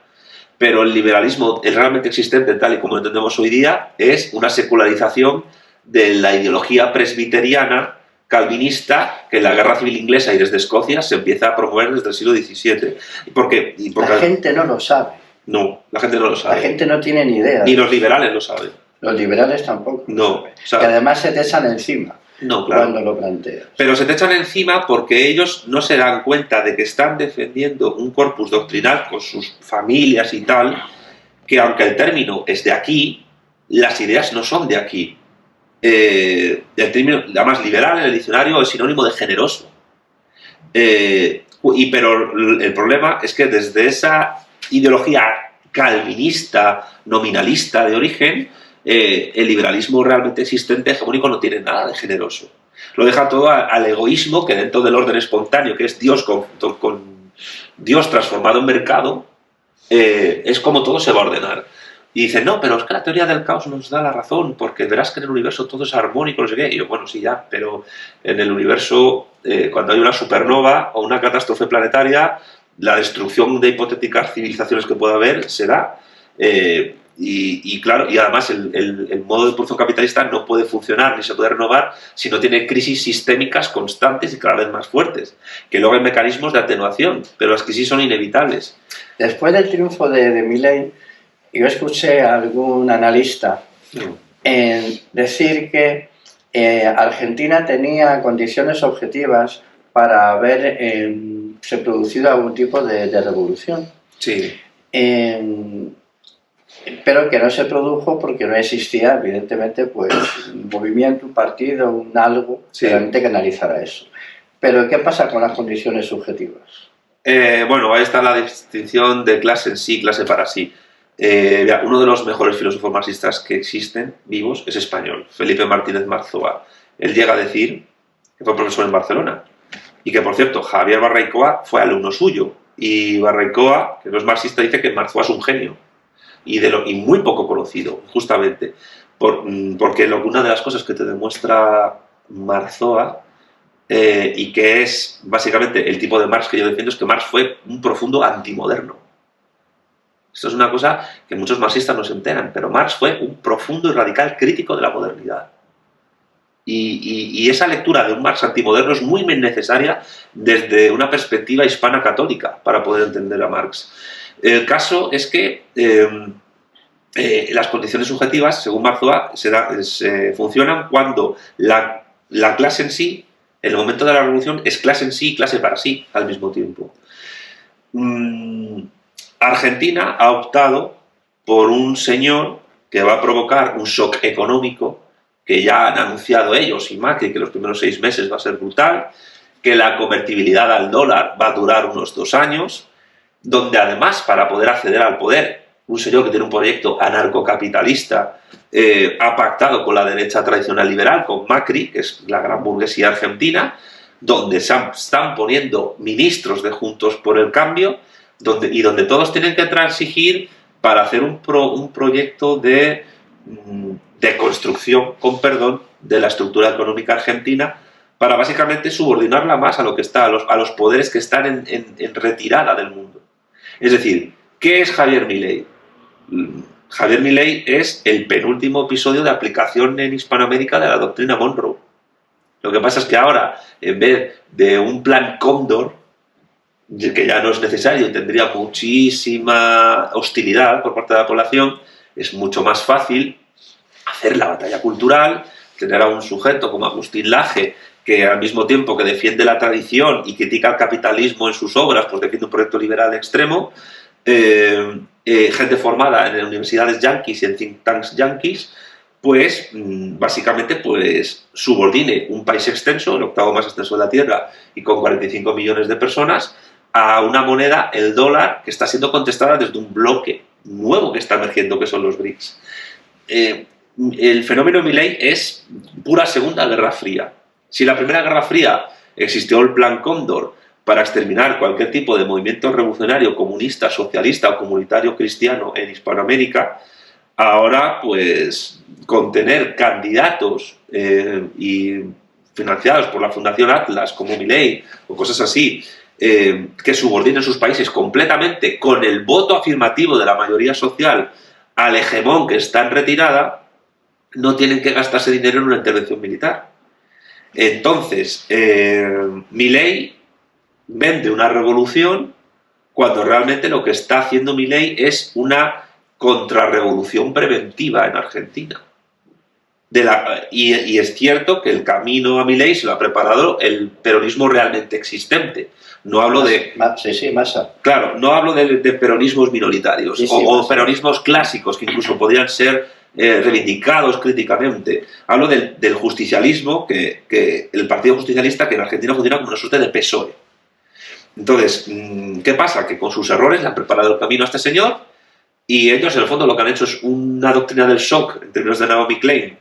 Pero el liberalismo, el realmente existente tal y como lo entendemos hoy día, es una secularización de la ideología presbiteriana calvinista que en la Guerra Civil Inglesa y desde Escocia se empieza a promover desde el siglo XVII. Porque la gente no lo sabe. No, la gente no lo sabe. La gente no tiene ni idea. Ni los liberales lo saben. Los liberales tampoco. No. O sea, que además se te echan encima. No, claro. Cuando lo planteas. Pero se te echan encima porque ellos no se dan cuenta de que están defendiendo un corpus doctrinal con sus familias y tal, que aunque el término es de aquí, las ideas no son de aquí. El término, además, liberal en el diccionario es sinónimo de generoso. Pero el problema es que desde esa ideología calvinista, nominalista de origen, el liberalismo realmente existente, hegemónico, no tiene nada de generoso. Lo deja todo al egoísmo, que dentro del orden espontáneo, que es Dios con Dios transformado en mercado, es como todo se va a ordenar. Y dicen, no, pero es que la teoría del caos nos da la razón, porque verás que en el universo todo es armónico, no sé qué. Y yo, bueno, sí, ya, pero en el universo, cuando hay una supernova o una catástrofe planetaria, la destrucción de hipotéticas civilizaciones que pueda haber se da. Y claro, y además el modo de producción capitalista no puede funcionar ni se puede renovar si no tiene crisis sistémicas constantes y cada vez más fuertes. Que luego hay mecanismos de atenuación, pero las crisis son inevitables. Después del triunfo de Milei, yo escuché a algún analista decir que Argentina tenía condiciones objetivas para haberse producido algún tipo de revolución. Sí. Pero que no se produjo porque no existía, evidentemente, pues un movimiento, un partido, un algo que realmente canalizara eso. Pero ¿qué pasa con las condiciones subjetivas? Bueno, ahí está la distinción de clase en sí, clase para sí. Uno de los mejores filósofos marxistas que existen, vivos, es español, Felipe Martínez Marzoa. Él llega a decir que fue profesor en Barcelona Y que, por cierto, Javier Barraicoa fue alumno suyo. Y Barraicoa, que no es marxista, dice que Marzoa es un genio. Y muy poco conocido, justamente. Porque una de las cosas que te demuestra Marzoa, y que es básicamente el tipo de Marx que yo defiendo, es que Marx fue un profundo antimoderno. Esto es una cosa que muchos marxistas no se enteran, pero Marx fue un profundo y radical crítico de la modernidad. Y esa lectura de un Marx antimoderno es muy necesaria desde una perspectiva hispana católica para poder entender a Marx. El caso es que las condiciones subjetivas, según Marzoa, funcionan cuando la clase en sí, en el momento de la revolución, es clase en sí y clase para sí al mismo tiempo. Argentina ha optado por un señor que va a provocar un shock económico, que ya han anunciado ellos y Macri que los primeros 6 meses va a ser brutal, que la convertibilidad al dólar va a durar unos 2 años, donde además, para poder acceder al poder, un señor que tiene un proyecto anarcocapitalista ha pactado con la derecha tradicional liberal, con Macri, que es la gran burguesía argentina, donde se están poniendo ministros de Juntos por el Cambio, donde todos tienen que transigir para hacer un proyecto de construcción, con perdón, de la estructura económica argentina, para básicamente subordinarla más a lo que está, a los poderes que están en retirada del mundo. Es decir, ¿qué es Javier Milei? Javier Milei es el penúltimo episodio de aplicación en Hispanoamérica de la doctrina Monroe. Lo que pasa es que ahora, en vez de un plan Cóndor, que ya no es necesario y tendría muchísima hostilidad por parte de la población, es mucho más fácil hacer la batalla cultural, tener a un sujeto como Agustín Laje, que al mismo tiempo que defiende la tradición y critica el capitalismo en sus obras, pues defiende un proyecto liberal extremo, gente formada en universidades yanquis y en think tanks yanquis, pues básicamente pues subordine un país extenso, el octavo más extenso de la Tierra y con 45 millones de personas, a una moneda, el dólar, que está siendo contestada desde un bloque nuevo que está emergiendo, que son los BRICS. El fenómeno Milei es pura Segunda Guerra Fría. Si en la Primera Guerra Fría existió el Plan Cóndor para exterminar cualquier tipo de movimiento revolucionario, comunista, socialista o comunitario cristiano en Hispanoamérica, ahora pues con tener candidatos y financiados por la Fundación Atlas como Milei o cosas así, que subordinen sus países completamente con el voto afirmativo de la mayoría social al hegemón que está en retirada, no tienen que gastarse dinero en una intervención militar. Entonces, Milei vende una revolución cuando realmente lo que está haciendo Milei es una contrarrevolución preventiva en Argentina. Y es cierto que el camino a Milei se lo ha preparado el peronismo realmente existente. No hablo de... Sí, Massa. Claro, no hablo de peronismos minoritarios o peronismos clásicos que incluso podrían ser reivindicados críticamente. Hablo del justicialismo, que el Partido Justicialista, que en Argentina funciona como una suerte de PSOE. Entonces, ¿qué pasa? Que con sus errores le han preparado el camino a este señor y ellos en el fondo lo que han hecho es una doctrina del shock, en términos de Naomi Klein,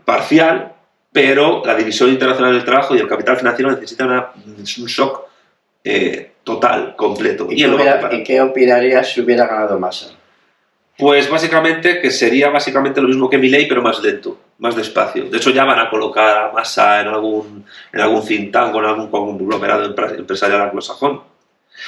parcial, pero la División Internacional del Trabajo y el capital financiero necesitan un shock total, completo. ¿Y qué opinarías si hubiera ganado Massa? Pues básicamente que sería básicamente lo mismo que Milei, pero más lento, más despacio. De hecho, ya van a colocar a Massa en algún think tank o en algún conglomerado empresarial anglosajón.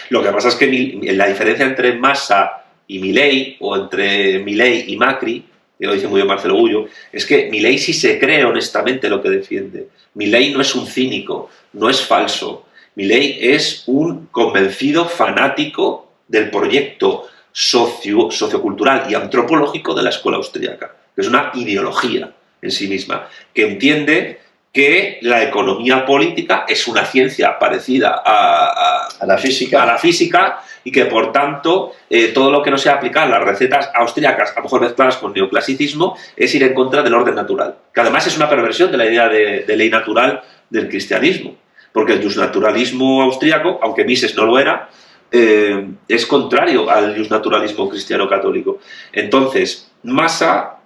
Lo que pasa es que la diferencia entre Massa y Milei, o entre Milei y Macri, que lo dice muy bien Marcelo Bullo, es que Milei sí se cree honestamente lo que defiende. Milei no es un cínico, no es falso. Milei es un convencido fanático del proyecto sociocultural y antropológico de la escuela austríaca, que es una ideología en sí misma, que entiende que la economía política es una ciencia parecida a la física y que, por tanto, todo lo que no sea aplicar las recetas austríacas, a lo mejor mezcladas con neoclasicismo, es ir en contra del orden natural, que además es una perversión de la idea de ley natural del cristianismo, porque el justnaturalismo austríaco, aunque Mises no lo era, es contrario al justnaturalismo cristiano-católico. Entonces, Massa,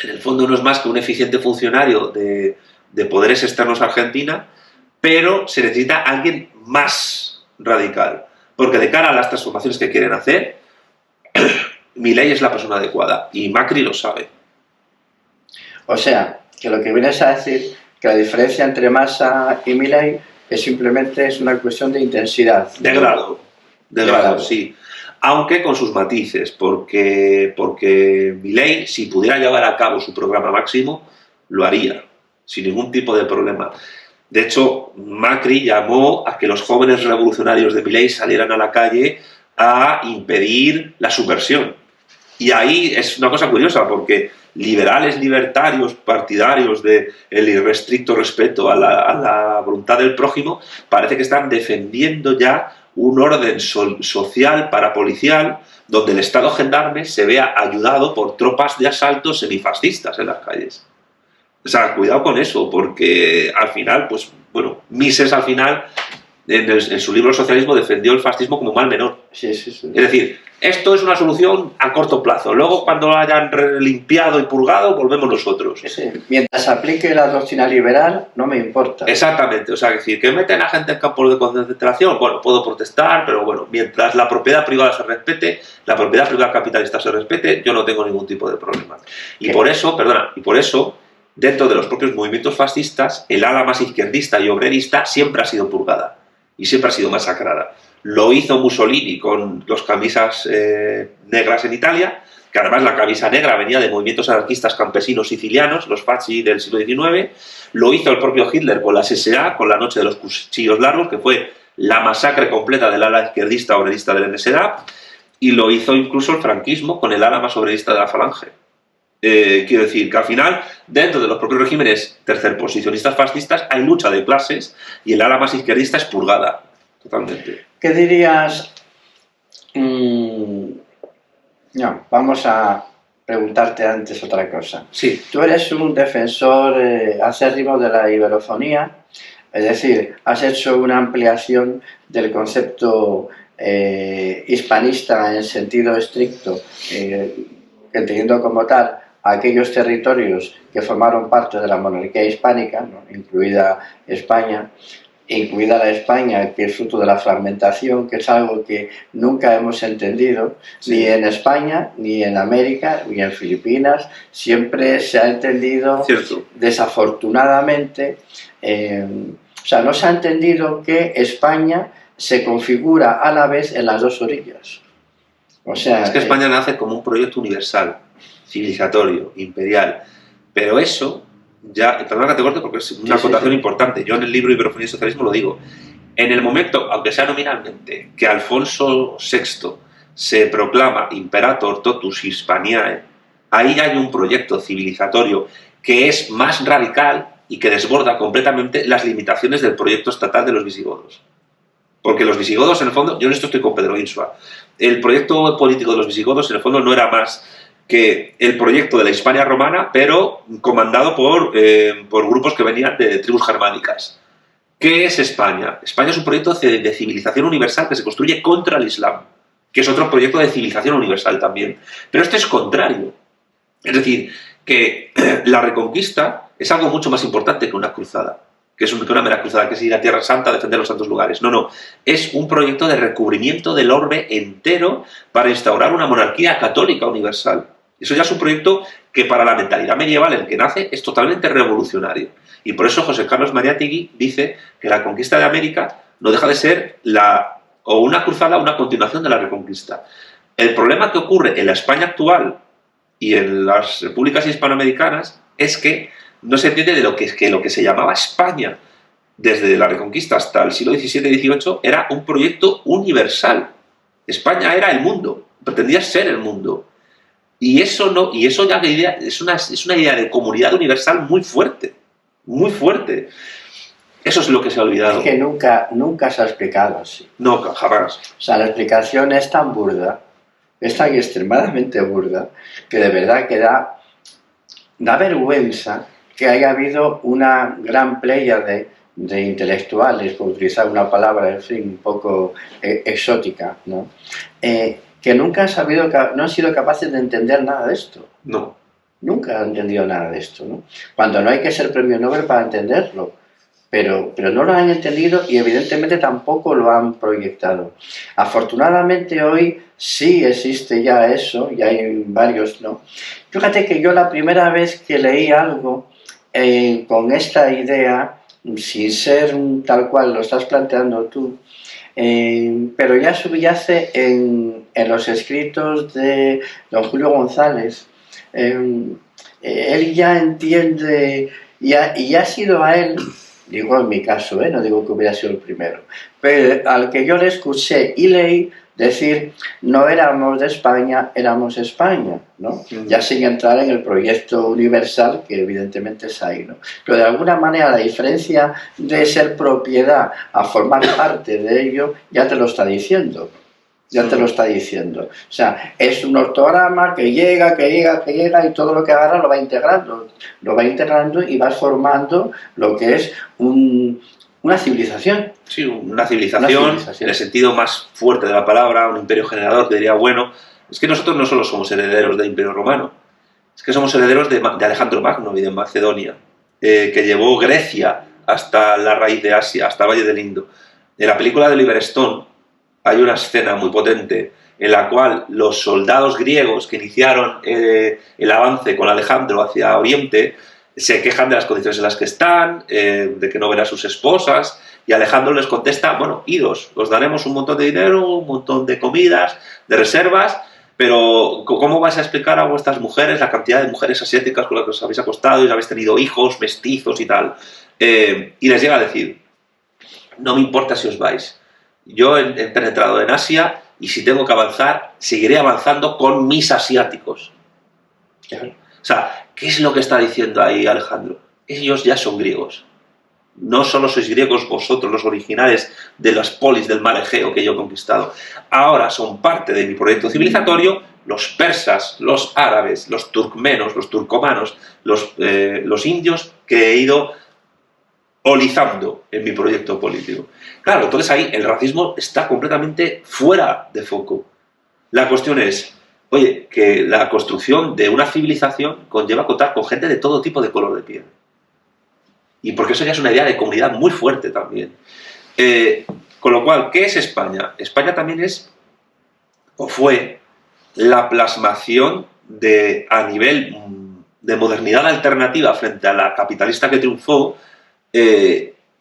en el fondo, no es más que un eficiente funcionario de poderes externos a Argentina, pero se necesita alguien más radical, porque de cara a las transformaciones que quieren hacer, Milei es la persona adecuada, y Macri lo sabe. O sea, que lo que vienes a decir, que la diferencia entre Massa y Milei es simplemente una cuestión de intensidad. De grado, sí. Aunque con sus matices, porque Milei, si pudiera llevar a cabo su programa máximo, lo haría, sin ningún tipo de problema. De hecho, Macri llamó a que los jóvenes revolucionarios de Milei salieran a la calle a impedir la subversión. Y ahí es una cosa curiosa, porque liberales, libertarios, partidarios del irrestricto respeto a la voluntad del prójimo, parece que están defendiendo ya un orden social parapolicial donde el Estado gendarme se vea ayudado por tropas de asalto semifascistas en las calles. O sea, cuidado con eso, porque al final, pues, bueno, Mises al final, en su libro Socialismo, defendió el fascismo como mal menor. Sí. Es decir, esto es una solución a corto plazo. Luego, cuando lo hayan limpiado y purgado, volvemos nosotros. Sí. Mientras aplique la doctrina liberal, no me importa. Exactamente. O sea, es decir, que meten a gente en campos de concentración, bueno, puedo protestar, pero bueno, mientras la propiedad privada se respete, la propiedad privada capitalista se respete, yo no tengo ningún tipo de problema. Y por eso, dentro de los propios movimientos fascistas, el ala más izquierdista y obrerista siempre ha sido purgada y siempre ha sido masacrada. Lo hizo Mussolini con los camisas negras en Italia, que además la camisa negra venía de movimientos anarquistas campesinos sicilianos, los fasci del siglo XIX. Lo hizo el propio Hitler con las SA, con la noche de los cuchillos largos, que fue la masacre completa del ala izquierdista obrerista del NSDAP, y lo hizo incluso el franquismo con el ala más obrerista de la Falange. Quiero decir que al final, dentro de los propios regímenes tercerposicionistas fascistas, hay lucha de clases y el ala más izquierdista es purgada. Totalmente. ¿Qué dirías? Vamos a preguntarte antes otra cosa. Sí. Tú eres un defensor acérrimo de la iberofonía, es decir, has hecho una ampliación del concepto hispanista en sentido estricto, entendiendo como tal aquellos territorios que formaron parte de la monarquía hispánica, ¿no? incluida la España, que es fruto de la fragmentación, que es algo que nunca hemos entendido, ni en España, ni en América, ni en Filipinas. Siempre se ha entendido, desafortunadamente, no se ha entendido que España se configura a la vez en las dos orillas. O sea, es que España nace como un proyecto universal, civilizatorio, imperial, pero eso... Ya, perdona que te corte porque es una acotación importante. Yo en el libro Iberofonía y Socialismo lo digo. En el momento, aunque sea nominalmente, que Alfonso VI se proclama Imperator Totus Hispaniae, ahí hay un proyecto civilizatorio que es más radical y que desborda completamente las limitaciones del proyecto estatal de los visigodos. Porque los visigodos, en el fondo, yo en esto estoy con Pedro Insua, el proyecto político de los visigodos, en el fondo, no era más que el proyecto de la Hispania romana, pero comandado por grupos que venían de tribus germánicas. ¿Qué es España? España es un proyecto de civilización universal que se construye contra el Islam, que es otro proyecto de civilización universal también. Pero este es contrario. Es decir, que la reconquista es algo mucho más importante que una cruzada, que es una mera cruzada, que es ir a Tierra Santa a defender los santos lugares. No, es un proyecto de recubrimiento del orbe entero para instaurar una monarquía católica universal. Eso ya es un proyecto que para la mentalidad medieval en el que nace es totalmente revolucionario. Y por eso José Carlos Mariátegui dice que la conquista de América no deja de ser o una cruzada o una continuación de la reconquista. El problema que ocurre en la España actual y en las repúblicas hispanoamericanas es que no se entiende de lo que se llamaba España desde la reconquista hasta el siglo XVII y XVIII era un proyecto universal. España era el mundo, pretendía ser el mundo. Y eso ya es una idea de comunidad universal muy fuerte, muy fuerte. Eso es lo que se ha olvidado. Es que nunca se ha explicado así. No, jamás. O sea, la explicación es tan burda, es tan extremadamente burda, que de verdad que da vergüenza que haya habido una gran playa de intelectuales, por utilizar una palabra, en fin, un poco exótica, ¿no? Que nunca no han sido capaces de entender nada de esto. No. Nunca han entendido nada de esto, ¿no? Cuando no hay que ser premio Nobel para entenderlo. pero no lo han entendido y evidentemente tampoco lo han proyectado. Afortunadamente hoy sí existe ya eso, y hay varios, ¿no? Fíjate que yo la primera vez que leí algo con esta idea, sin ser tal cual lo estás planteando tú, pero ya subyace en los escritos de don Julio González. Él ya entiende, y ha sido a él, digo en mi caso, no digo que hubiera sido el primero, pero al que yo le escuché y leí decir, no éramos de España, éramos España, ¿no? Ya sin entrar en el proyecto universal, que evidentemente es ahí, ¿no? Pero de alguna manera la diferencia de ser propiedad a formar parte de ello ya te lo está diciendo. Ya te lo está diciendo. O sea, es un ortograma que llega y todo lo que agarra lo va integrando. Lo va integrando y vas formando lo que es una civilización. Sí, una civilización en el sentido más fuerte de la palabra, un imperio generador, que diría, bueno, es que nosotros no solo somos herederos del Imperio Romano, es que somos herederos de Alejandro Magno y de Macedonia, que llevó Grecia hasta la raíz de Asia, hasta el Valle del Indo. En la película de Oliver Stone hay una escena muy potente en la cual los soldados griegos que iniciaron el avance con Alejandro hacia Oriente se quejan de las condiciones en las que están, de que no ven a sus esposas, y Alejandro les contesta, bueno, idos, os daremos un montón de dinero, un montón de comidas, de reservas, pero ¿cómo vais a explicar a vuestras mujeres la cantidad de mujeres asiáticas con las que os habéis acostado y habéis tenido hijos, mestizos y tal? Y les llega a decir, no me importa si os vais. Yo he penetrado en Asia y si tengo que avanzar, seguiré avanzando con mis asiáticos. Claro. O sea, ¿qué es lo que está diciendo ahí Alejandro? Ellos ya son griegos. No solo sois griegos vosotros, los originales de las polis del mar Egeo que yo he conquistado. Ahora son parte de mi proyecto civilizatorio los persas, los árabes, los turcmenos, los turcomanos, los indios que he ido olizando en mi proyecto político. Claro, entonces ahí el racismo está completamente fuera de foco. La cuestión es, oye, que la construcción de una civilización conlleva contar con gente de todo tipo de color de piel. Y porque eso ya es una idea de comunidad muy fuerte también. Con lo cual, ¿qué es España? España también es, o fue, la plasmación a nivel de modernidad alternativa frente a la capitalista que triunfó,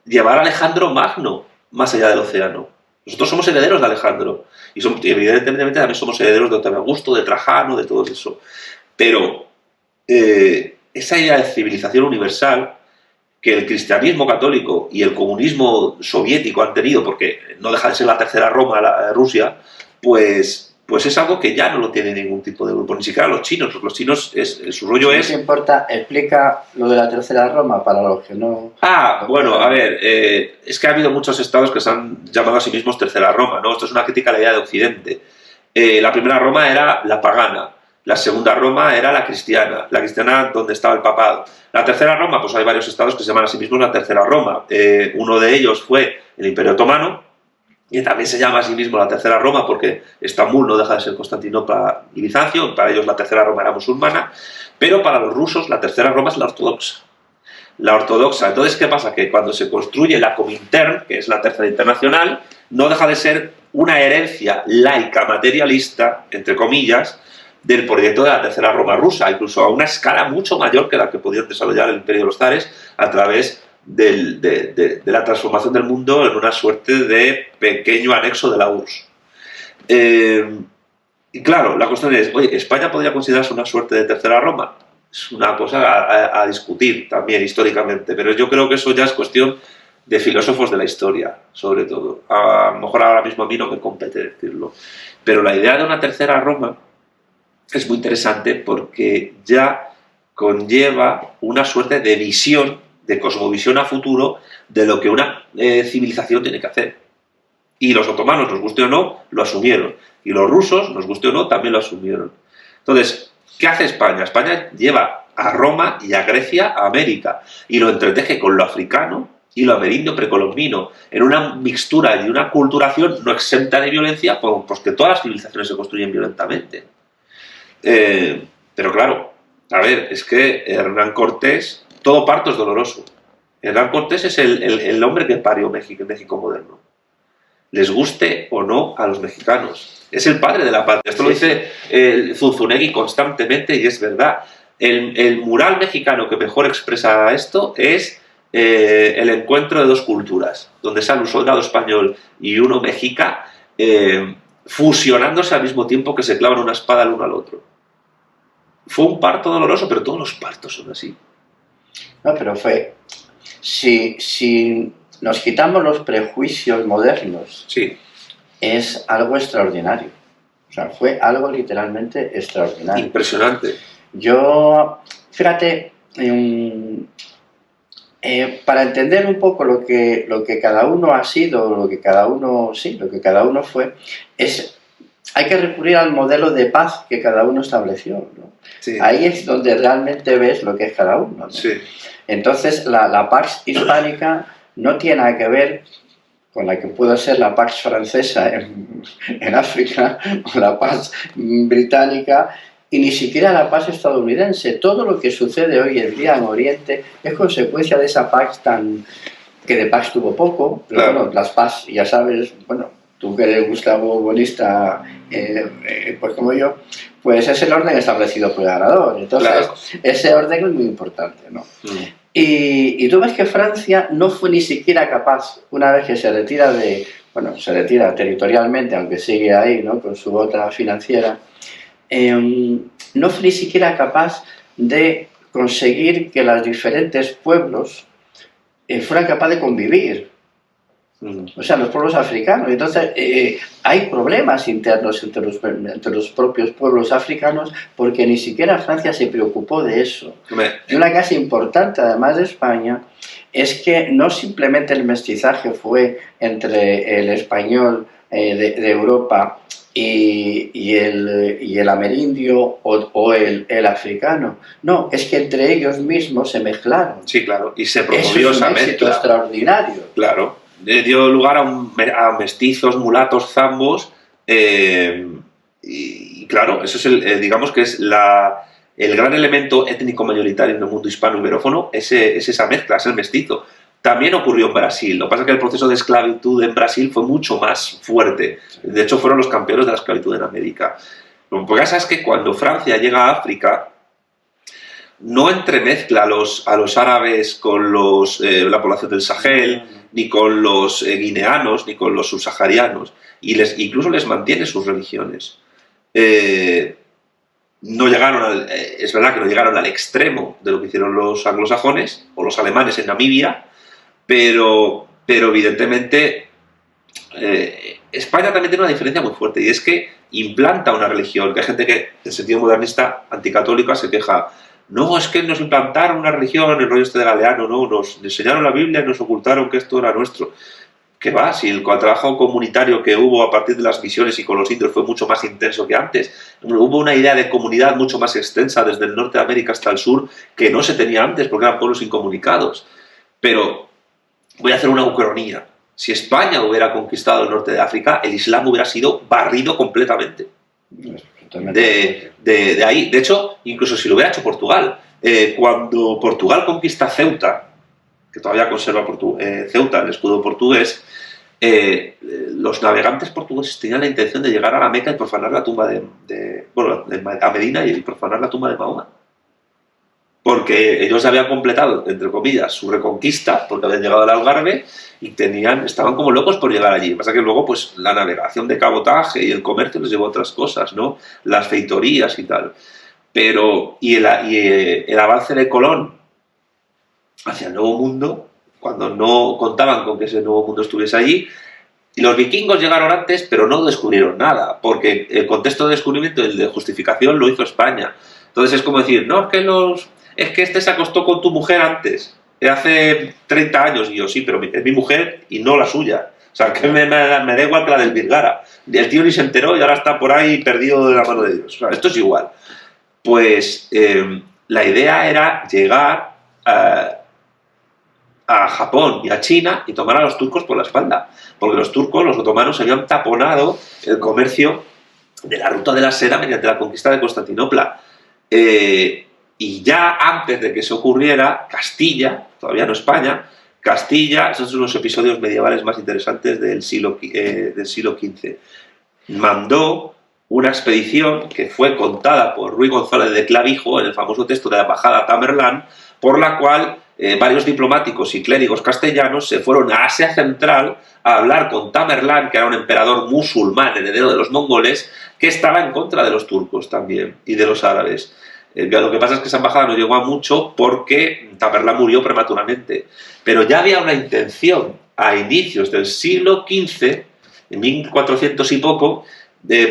llevar a Alejandro Magno más allá del océano. Nosotros somos herederos de Alejandro y evidentemente también somos herederos de Octavio Augusto, de Trajano, de todo eso. Pero esa idea de civilización universal que el cristianismo católico y el comunismo soviético han tenido, porque no deja de ser la tercera Roma, Rusia, pues es algo que ya no lo tiene ningún tipo de grupo, ni siquiera los chinos. Los chinos, su rollo es... ¿No te importa? Explica lo de la tercera Roma para los que no... Bueno, a ver, es que ha habido muchos estados que se han llamado a sí mismos tercera Roma, ¿no? Esto es una crítica a la idea de Occidente. La primera Roma era la pagana, la segunda Roma era la cristiana donde estaba el papado. La tercera Roma, pues hay varios estados que se llaman a sí mismos la tercera Roma. Uno de ellos fue el Imperio Otomano, y también se llama a sí mismo la tercera Roma porque Estambul no deja de ser Constantinopla y Bizancio, para ellos la tercera Roma era musulmana, pero para los rusos la tercera Roma es la ortodoxa. La ortodoxa. Entonces, ¿qué pasa? Que cuando se construye la Comintern, que es la tercera internacional, no deja de ser una herencia laica materialista, entre comillas, del proyecto de la tercera Roma rusa, incluso a una escala mucho mayor que la que podían desarrollar el Imperio de los Zares a través de la transformación del mundo en una suerte de pequeño anexo de la URSS. Y claro, la cuestión es, oye, ¿España podría considerarse una suerte de tercera Roma? Es una cosa a discutir también históricamente, pero yo creo que eso ya es cuestión de filósofos de la historia, sobre todo. A lo mejor ahora mismo a mí no me compete decirlo. Pero la idea de una tercera Roma es muy interesante porque ya conlleva una suerte de visión, de cosmovisión a futuro, de lo que una civilización tiene que hacer. Y los otomanos, nos guste o no, lo asumieron. Y los rusos, nos guste o no, también lo asumieron. Entonces, ¿qué hace España? España lleva a Roma y a Grecia a América y lo entreteje con lo africano y lo amerindio precolombino en una mixtura y una culturación no exenta de violencia, pues que todas las civilizaciones se construyen violentamente. Pero claro, a ver, es que Hernán Cortés, todo parto es doloroso. Hernán Cortés es el hombre que parió México, México moderno. Les guste o no a los mexicanos. Es el padre de la patria. Esto lo dice Zunzunegui constantemente y es verdad. El mural mexicano que mejor expresa esto es el encuentro de dos culturas, donde sale un soldado español y uno mexica, fusionándose al mismo tiempo que se clavan una espada el uno al otro. Fue un parto doloroso, pero todos los partos son así. No, pero fue... Si nos quitamos los prejuicios modernos, sí, es algo extraordinario. O sea, fue algo literalmente extraordinario. Impresionante. Yo, fíjate, para entender un poco lo que cada uno ha sido, lo que cada uno fue, hay que recurrir al modelo de paz que cada uno estableció, ¿no? Sí. Ahí es donde realmente ves lo que es cada uno, ¿no? Sí. Entonces, la Pax Hispánica no tiene nada que ver con la que puede ser la Pax Francesa en África, o la Pax Británica, y ni siquiera la Pax estadounidense. Todo lo que sucede hoy en día en Oriente es consecuencia de esa Pax que de Pax tuvo poco, pero claro. Bueno, las Pax, ya sabes, bueno, tú que eres Gustavo Bonista, pues como yo, pues es el orden establecido por el ganador. Entonces, claro, ese orden es muy importante, ¿no? Y tú ves que Francia no fue ni siquiera capaz, una vez que se retira se retira territorialmente, aunque sigue ahí, ¿no?, con su bota financiera, no fue ni siquiera capaz de conseguir que los diferentes pueblos fueran capaces de convivir. O sea, los pueblos africanos. Entonces, hay problemas internos entre los propios pueblos africanos porque ni siquiera Francia se preocupó de eso. Y una cosa importante, además de España, es que no simplemente el mestizaje fue entre el español de Europa y el amerindio o el africano. No, es que entre ellos mismos se mezclaron. Sí, claro, y se promovió esa mezcla. Es un éxito extraordinario. Claro. Dio lugar a mestizos, mulatos, zambos, y claro, eso es digamos que es el gran elemento étnico mayoritario en el mundo hispano iberófono, es esa mezcla, es el mestizo. También ocurrió en Brasil, lo que pasa es que el proceso de esclavitud en Brasil fue mucho más fuerte, de hecho fueron los campeones de la esclavitud en América. Lo que pasa es que cuando Francia llega a África, no entremezcla a los árabes con la población del Sahel, ni con los guineanos, ni con los subsaharianos, y incluso les mantiene sus religiones. No llegaron es verdad que no llegaron al extremo de lo que hicieron los anglosajones o los alemanes en Namibia, pero evidentemente España también tiene una diferencia muy fuerte, y es que implanta una religión, que hay gente que en sentido modernista anticatólica se queja. No, es que nos implantaron una religión, el rollo este de Galeano, no, nos enseñaron la Biblia y nos ocultaron que esto era nuestro. ¿Qué va? Si el trabajo comunitario que hubo a partir de las misiones y con los indios fue mucho más intenso que antes. Hubo una idea de comunidad mucho más extensa desde el norte de América hasta el sur que no se tenía antes porque eran pueblos incomunicados. Pero voy a hacer una ucronía. Si España hubiera conquistado el norte de África, el Islam hubiera sido barrido completamente. De ahí, de hecho, incluso si lo hubiera hecho Portugal, cuando Portugal conquista Ceuta, que todavía conserva Ceuta, el escudo portugués, los navegantes portugueses tenían la intención de llegar a la Meca y profanar la tumba a Medina y profanar la tumba de Mahoma, porque ellos habían completado, entre comillas, su reconquista, porque habían llegado al Algarve y estaban como locos por llegar allí. Lo que pasa es que luego pues, la navegación de cabotaje y el comercio les llevó a otras cosas, ¿no? Las feitorías y tal. Pero, y el avance de Colón hacia el Nuevo Mundo, cuando no contaban con que ese Nuevo Mundo estuviese allí, y los vikingos llegaron antes, pero no descubrieron nada, porque el contexto de descubrimiento y el de justificación lo hizo España. Entonces es como decir, no, es que este se acostó con tu mujer antes, hace 30 años, y yo, sí, pero es mi mujer y no la suya. O sea, que me da igual que la del Virgara. El tío ni se enteró y ahora está por ahí perdido de la mano de Dios. O sea, esto es igual. Pues la idea era llegar a Japón y a China y tomar a los turcos por la espalda. Porque los turcos, los otomanos, habían taponado el comercio de la ruta de la seda mediante la conquista de Constantinopla. Y ya antes de que eso ocurriera, Castilla, todavía no España, Castilla, esos son los episodios medievales más interesantes del siglo XV, mandó una expedición que fue contada por Ruy González de Clavijo en el famoso texto de la embajada a Tamerlán, por la cual varios diplomáticos y clérigos castellanos se fueron a Asia Central a hablar con Tamerlán, que era un emperador musulmán, heredero de los mongoles, que estaba en contra de los turcos también y de los árabes. Lo que pasa es que esa embajada no llegó a mucho porque Tamerlán murió prematuramente. Pero ya había una intención a inicios del siglo XV, en 1400 y poco,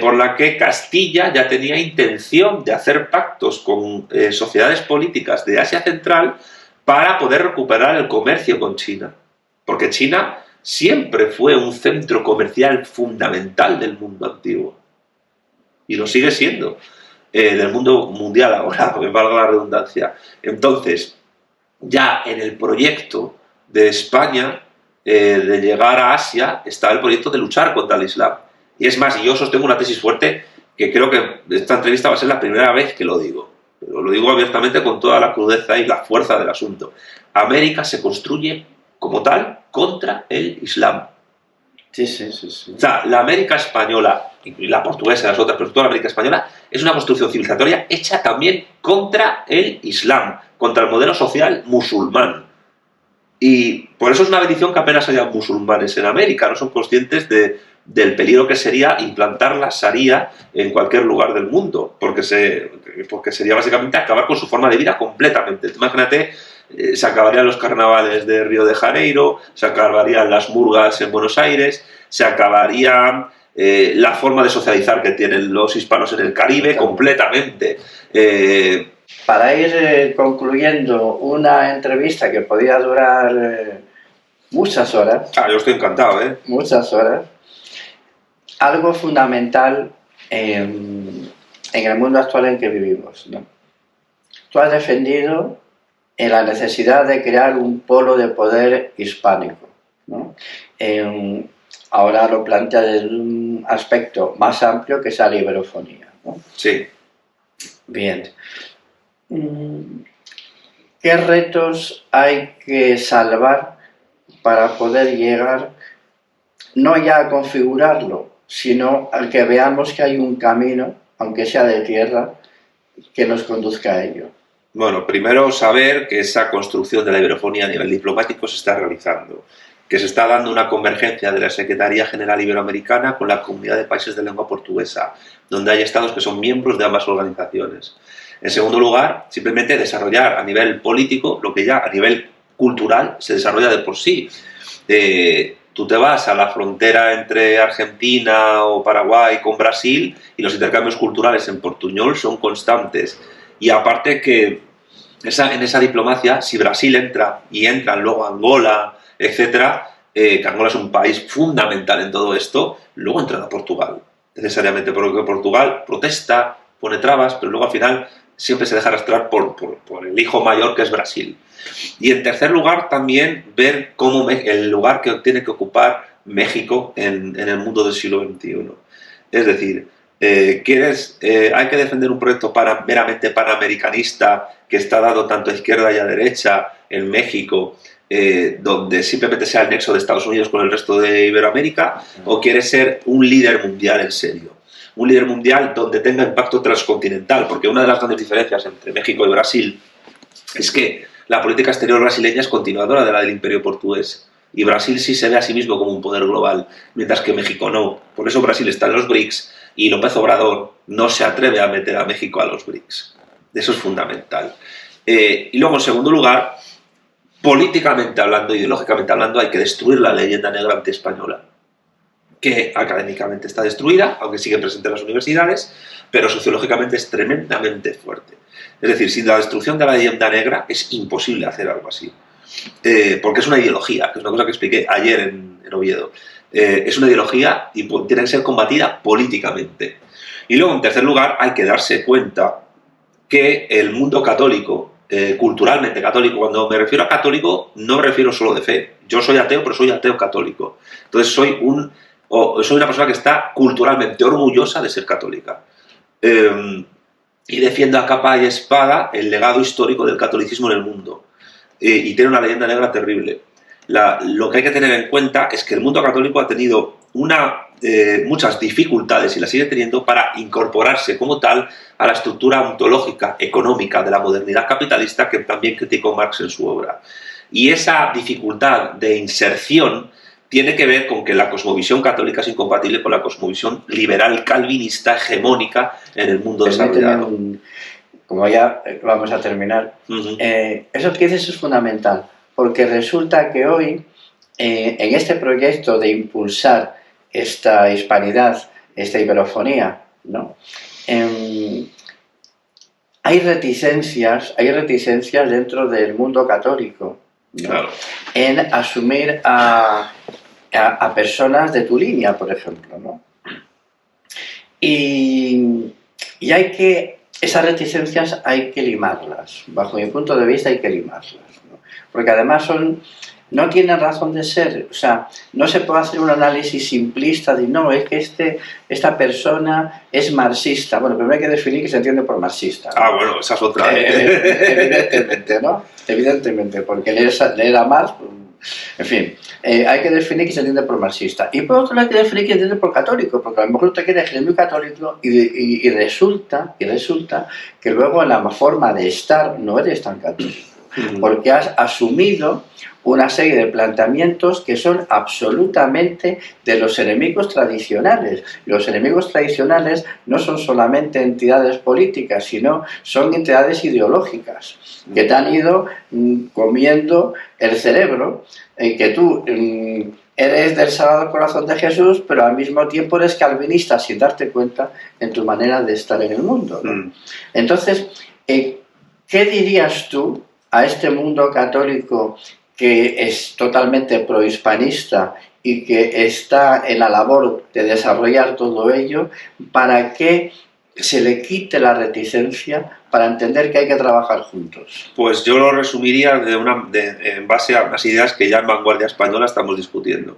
por la que Castilla ya tenía intención de hacer pactos con sociedades políticas de Asia Central para poder recuperar el comercio con China. Porque China siempre fue un centro comercial fundamental del mundo antiguo. Y lo sigue siendo. Del mundo mundial ahora, me valga la redundancia. Entonces, ya en el proyecto de España de llegar a Asia está el proyecto de luchar contra el Islam. Y es más, yo sostengo una tesis fuerte que creo que esta entrevista va a ser la primera vez que lo digo. Pero lo digo abiertamente con toda la crudeza y la fuerza del asunto. América se construye como tal contra el Islam. Sí. O sea, la América española, y la portuguesa y las otras, pero toda la América española, es una construcción civilizatoria hecha también contra el Islam, contra el modelo social musulmán. Y por eso es una bendición que apenas haya musulmanes en América, no son conscientes del peligro que sería implantar la Sharia en cualquier lugar del mundo, porque sería básicamente acabar con su forma de vida completamente. Imagínate, se acabarían los carnavales de Río de Janeiro, se acabarían las murgas en Buenos Aires, se acabaría la forma de socializar que tienen los hispanos en el Caribe completamente. Para ir concluyendo una entrevista que podía durar muchas horas. Yo estoy encantado, Muchas horas. Algo fundamental en el mundo actual en que vivimos, ¿no? Tú has defendido la necesidad de crear un polo de poder hispánico, ¿no? Ahora lo plantea desde un aspecto más amplio que es la iberofonía, ¿no? Sí. Bien. ¿Qué retos hay que salvar para poder llegar no ya a configurarlo, sino al que veamos que hay un camino, aunque sea de tierra, que nos conduzca a ello? Bueno, primero saber que esa construcción de la iberofonía a nivel diplomático se está realizando, que se está dando una convergencia de la Secretaría General Iberoamericana con la Comunidad de Países de Lengua Portuguesa, donde hay estados que son miembros de ambas organizaciones. En segundo lugar, simplemente desarrollar a nivel político lo que ya a nivel cultural se desarrolla de por sí. Tú te vas a la frontera entre Argentina o Paraguay con Brasil y los intercambios culturales en portuñol son constantes. Y aparte que en esa diplomacia, si Brasil entra y entran luego Angola, etcétera, que Angola es un país fundamental en todo esto, luego entra a Portugal, necesariamente, porque Portugal protesta, pone trabas, pero luego al final siempre se deja arrastrar por el hijo mayor que es Brasil. Y en tercer lugar también ver cómo el lugar que tiene que ocupar México en el mundo del siglo XXI. Es decir, hay que defender un proyecto meramente panamericanista que está dado tanto a izquierda y a derecha en México, donde simplemente sea el nexo de Estados Unidos con el resto de Iberoamérica, o quiere ser un líder mundial en serio. Un líder mundial donde tenga impacto transcontinental, porque una de las grandes diferencias entre México y Brasil es que la política exterior brasileña es continuadora de la del Imperio portugués. Y Brasil sí se ve a sí mismo como un poder global, mientras que México no. Por eso Brasil está en los BRICS y López Obrador no se atreve a meter a México a los BRICS. Eso es fundamental. Y luego, en segundo lugar, políticamente hablando, ideológicamente hablando, hay que destruir la leyenda negra antiespañola, que académicamente está destruida, aunque sigue presente en las universidades, pero sociológicamente es tremendamente fuerte. Es decir, sin la destrucción de la leyenda negra es imposible hacer algo así. Porque es una ideología, que es una cosa que expliqué ayer en Oviedo. Es una ideología y tiene que ser combatida políticamente. Y luego, en tercer lugar, hay que darse cuenta que el mundo católico, culturalmente católico, cuando me refiero a católico, no me refiero solo de fe. Yo soy ateo, pero soy ateo católico. Entonces soy una persona que está culturalmente orgullosa de ser católica. y defiende a capa y espada el legado histórico del catolicismo en el mundo. Y tiene una leyenda negra terrible. Lo que hay que tener en cuenta es que el mundo católico ha tenido muchas dificultades, y las sigue teniendo, para incorporarse como tal a la estructura ontológica, económica de la modernidad capitalista que también criticó Marx en su obra. Y esa dificultad de inserción tiene que ver con que la cosmovisión católica es incompatible con la cosmovisión liberal calvinista hegemónica en el mundo desarrollado. Como ya vamos a terminar, eso que dices es fundamental, porque resulta que hoy, en este proyecto de impulsar esta hispanidad, esta iberofonía, ¿no? Hay reticencias dentro del mundo católico, ¿no? Claro. En asumir a personas de tu línea, por ejemplo, ¿no? Y esas reticencias hay que limarlas, bajo mi punto de vista hay que limarlas, ¿no? Porque además no tienen razón de ser, o sea, no se puede hacer un análisis simplista de no, es que esta persona es marxista. Bueno, primero hay que definir qué se entiende por marxista, ¿no? Bueno, esa es otra. Evidentemente, ¿no? Evidentemente, porque leer a Marx, en fin, hay que definir qué se entiende por marxista. Y por otro lado hay que definir qué se entiende por católico, porque a lo mejor usted quiere que es muy católico y resulta que luego en la forma de estar no eres tan católico, porque has asumido una serie de planteamientos que son absolutamente de los enemigos tradicionales. Los enemigos tradicionales no son solamente entidades políticas, sino son entidades ideológicas que te han ido comiendo el cerebro, que tú eres del Sagrado Corazón de Jesús, pero al mismo tiempo eres calvinista sin darte cuenta en tu manera de estar en el mundo, ¿no? Entonces, ¿qué dirías tú a este mundo católico que es totalmente prohispanista y que está en la labor de desarrollar todo ello, para que se le quite la reticencia, para entender que hay que trabajar juntos? Pues yo lo resumiría en base a unas ideas que ya en Vanguardia Española estamos discutiendo,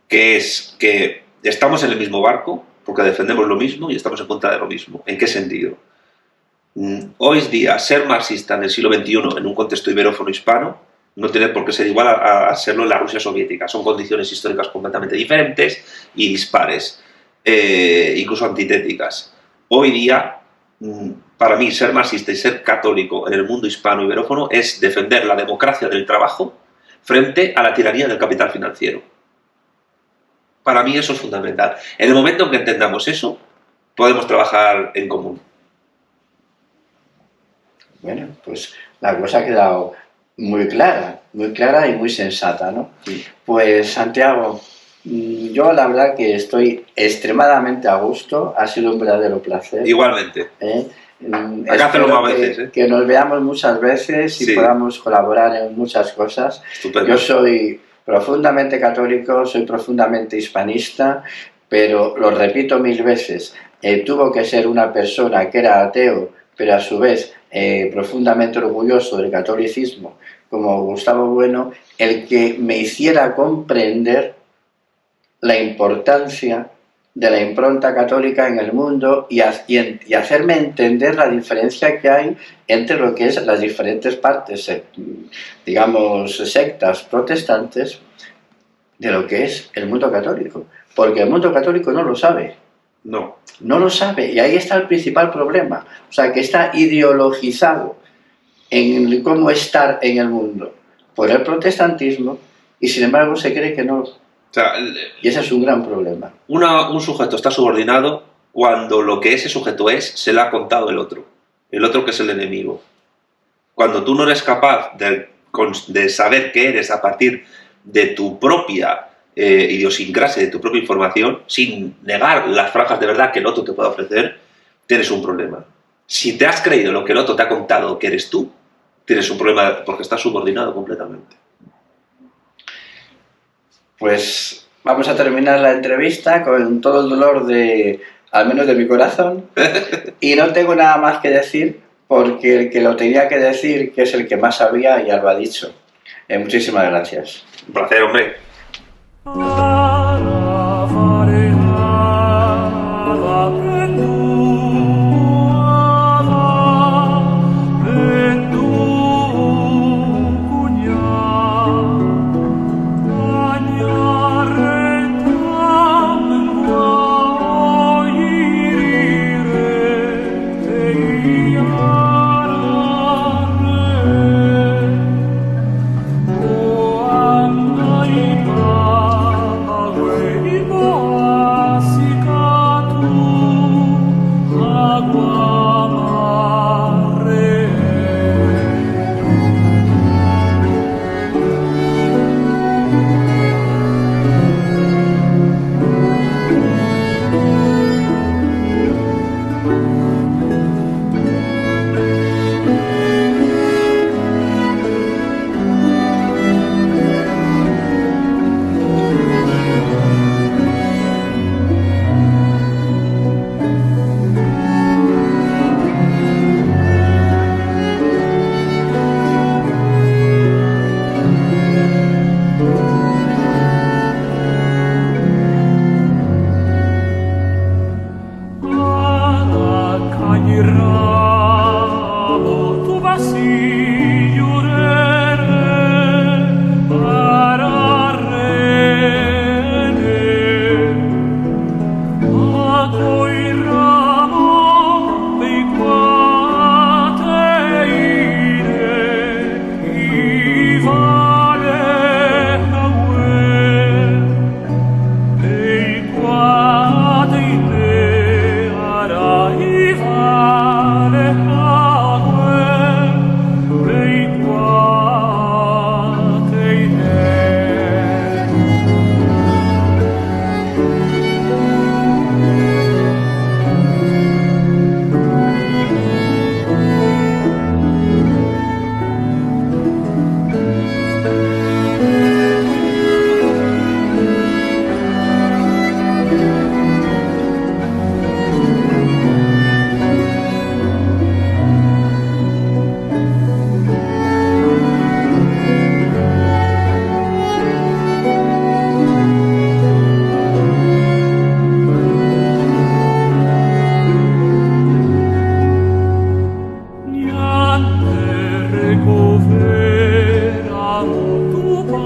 que es que estamos en el mismo barco porque defendemos lo mismo y estamos en contra de lo mismo. ¿En qué sentido? Hoy día, ser marxista en el siglo XXI en un contexto iberófono hispano no tiene por qué ser igual a serlo en la Rusia soviética. Son condiciones históricas completamente diferentes y dispares, incluso antitéticas. Hoy día, para mí, ser marxista y ser católico en el mundo hispano-iberófono es defender la democracia del trabajo frente a la tiranía del capital financiero. Para mí eso es fundamental. En el momento en que entendamos eso, podemos trabajar en común. Bueno, pues la cosa ha quedado muy clara y muy sensata, ¿no? Sí. Pues Santiago, yo la verdad que estoy extremadamente a gusto, ha sido un verdadero placer. Igualmente. Hay que hacerlo más veces. Que nos veamos muchas veces y podamos colaborar en muchas cosas. Estupendo. Yo soy profundamente católico, soy profundamente hispanista, pero lo repito 1000 veces, tuvo que ser una persona que era ateo, pero a su vez profundamente orgulloso del catolicismo, como Gustavo Bueno, el que me hiciera comprender la importancia de la impronta católica en el mundo y hacerme entender la diferencia que hay entre lo que es las diferentes partes, digamos, sectas protestantes, de lo que es el mundo católico. Porque el mundo católico no lo sabe. No lo sabe, y ahí está el principal problema. O sea, que está ideologizado en cómo estar en el mundo por el protestantismo, y sin embargo se cree que no. O sea, y ese es un gran problema. Un sujeto está subordinado cuando lo que ese sujeto se lo ha contado el otro que es el enemigo. Cuando tú no eres capaz de saber qué eres a partir de tu propia idiosincrasia, de tu propia información, sin negar las franjas de verdad que el otro te puede ofrecer, tienes un problema. Si te has creído lo que el otro te ha contado que eres tú, tienes un problema porque estás subordinado completamente. Pues vamos a terminar la entrevista con todo el dolor al menos de mi corazón, y no tengo nada más que decir, porque el que lo tenía que decir, que es el que más sabía, ya lo ha dicho. Muchísimas gracias. Un placer, hombre.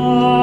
Señor.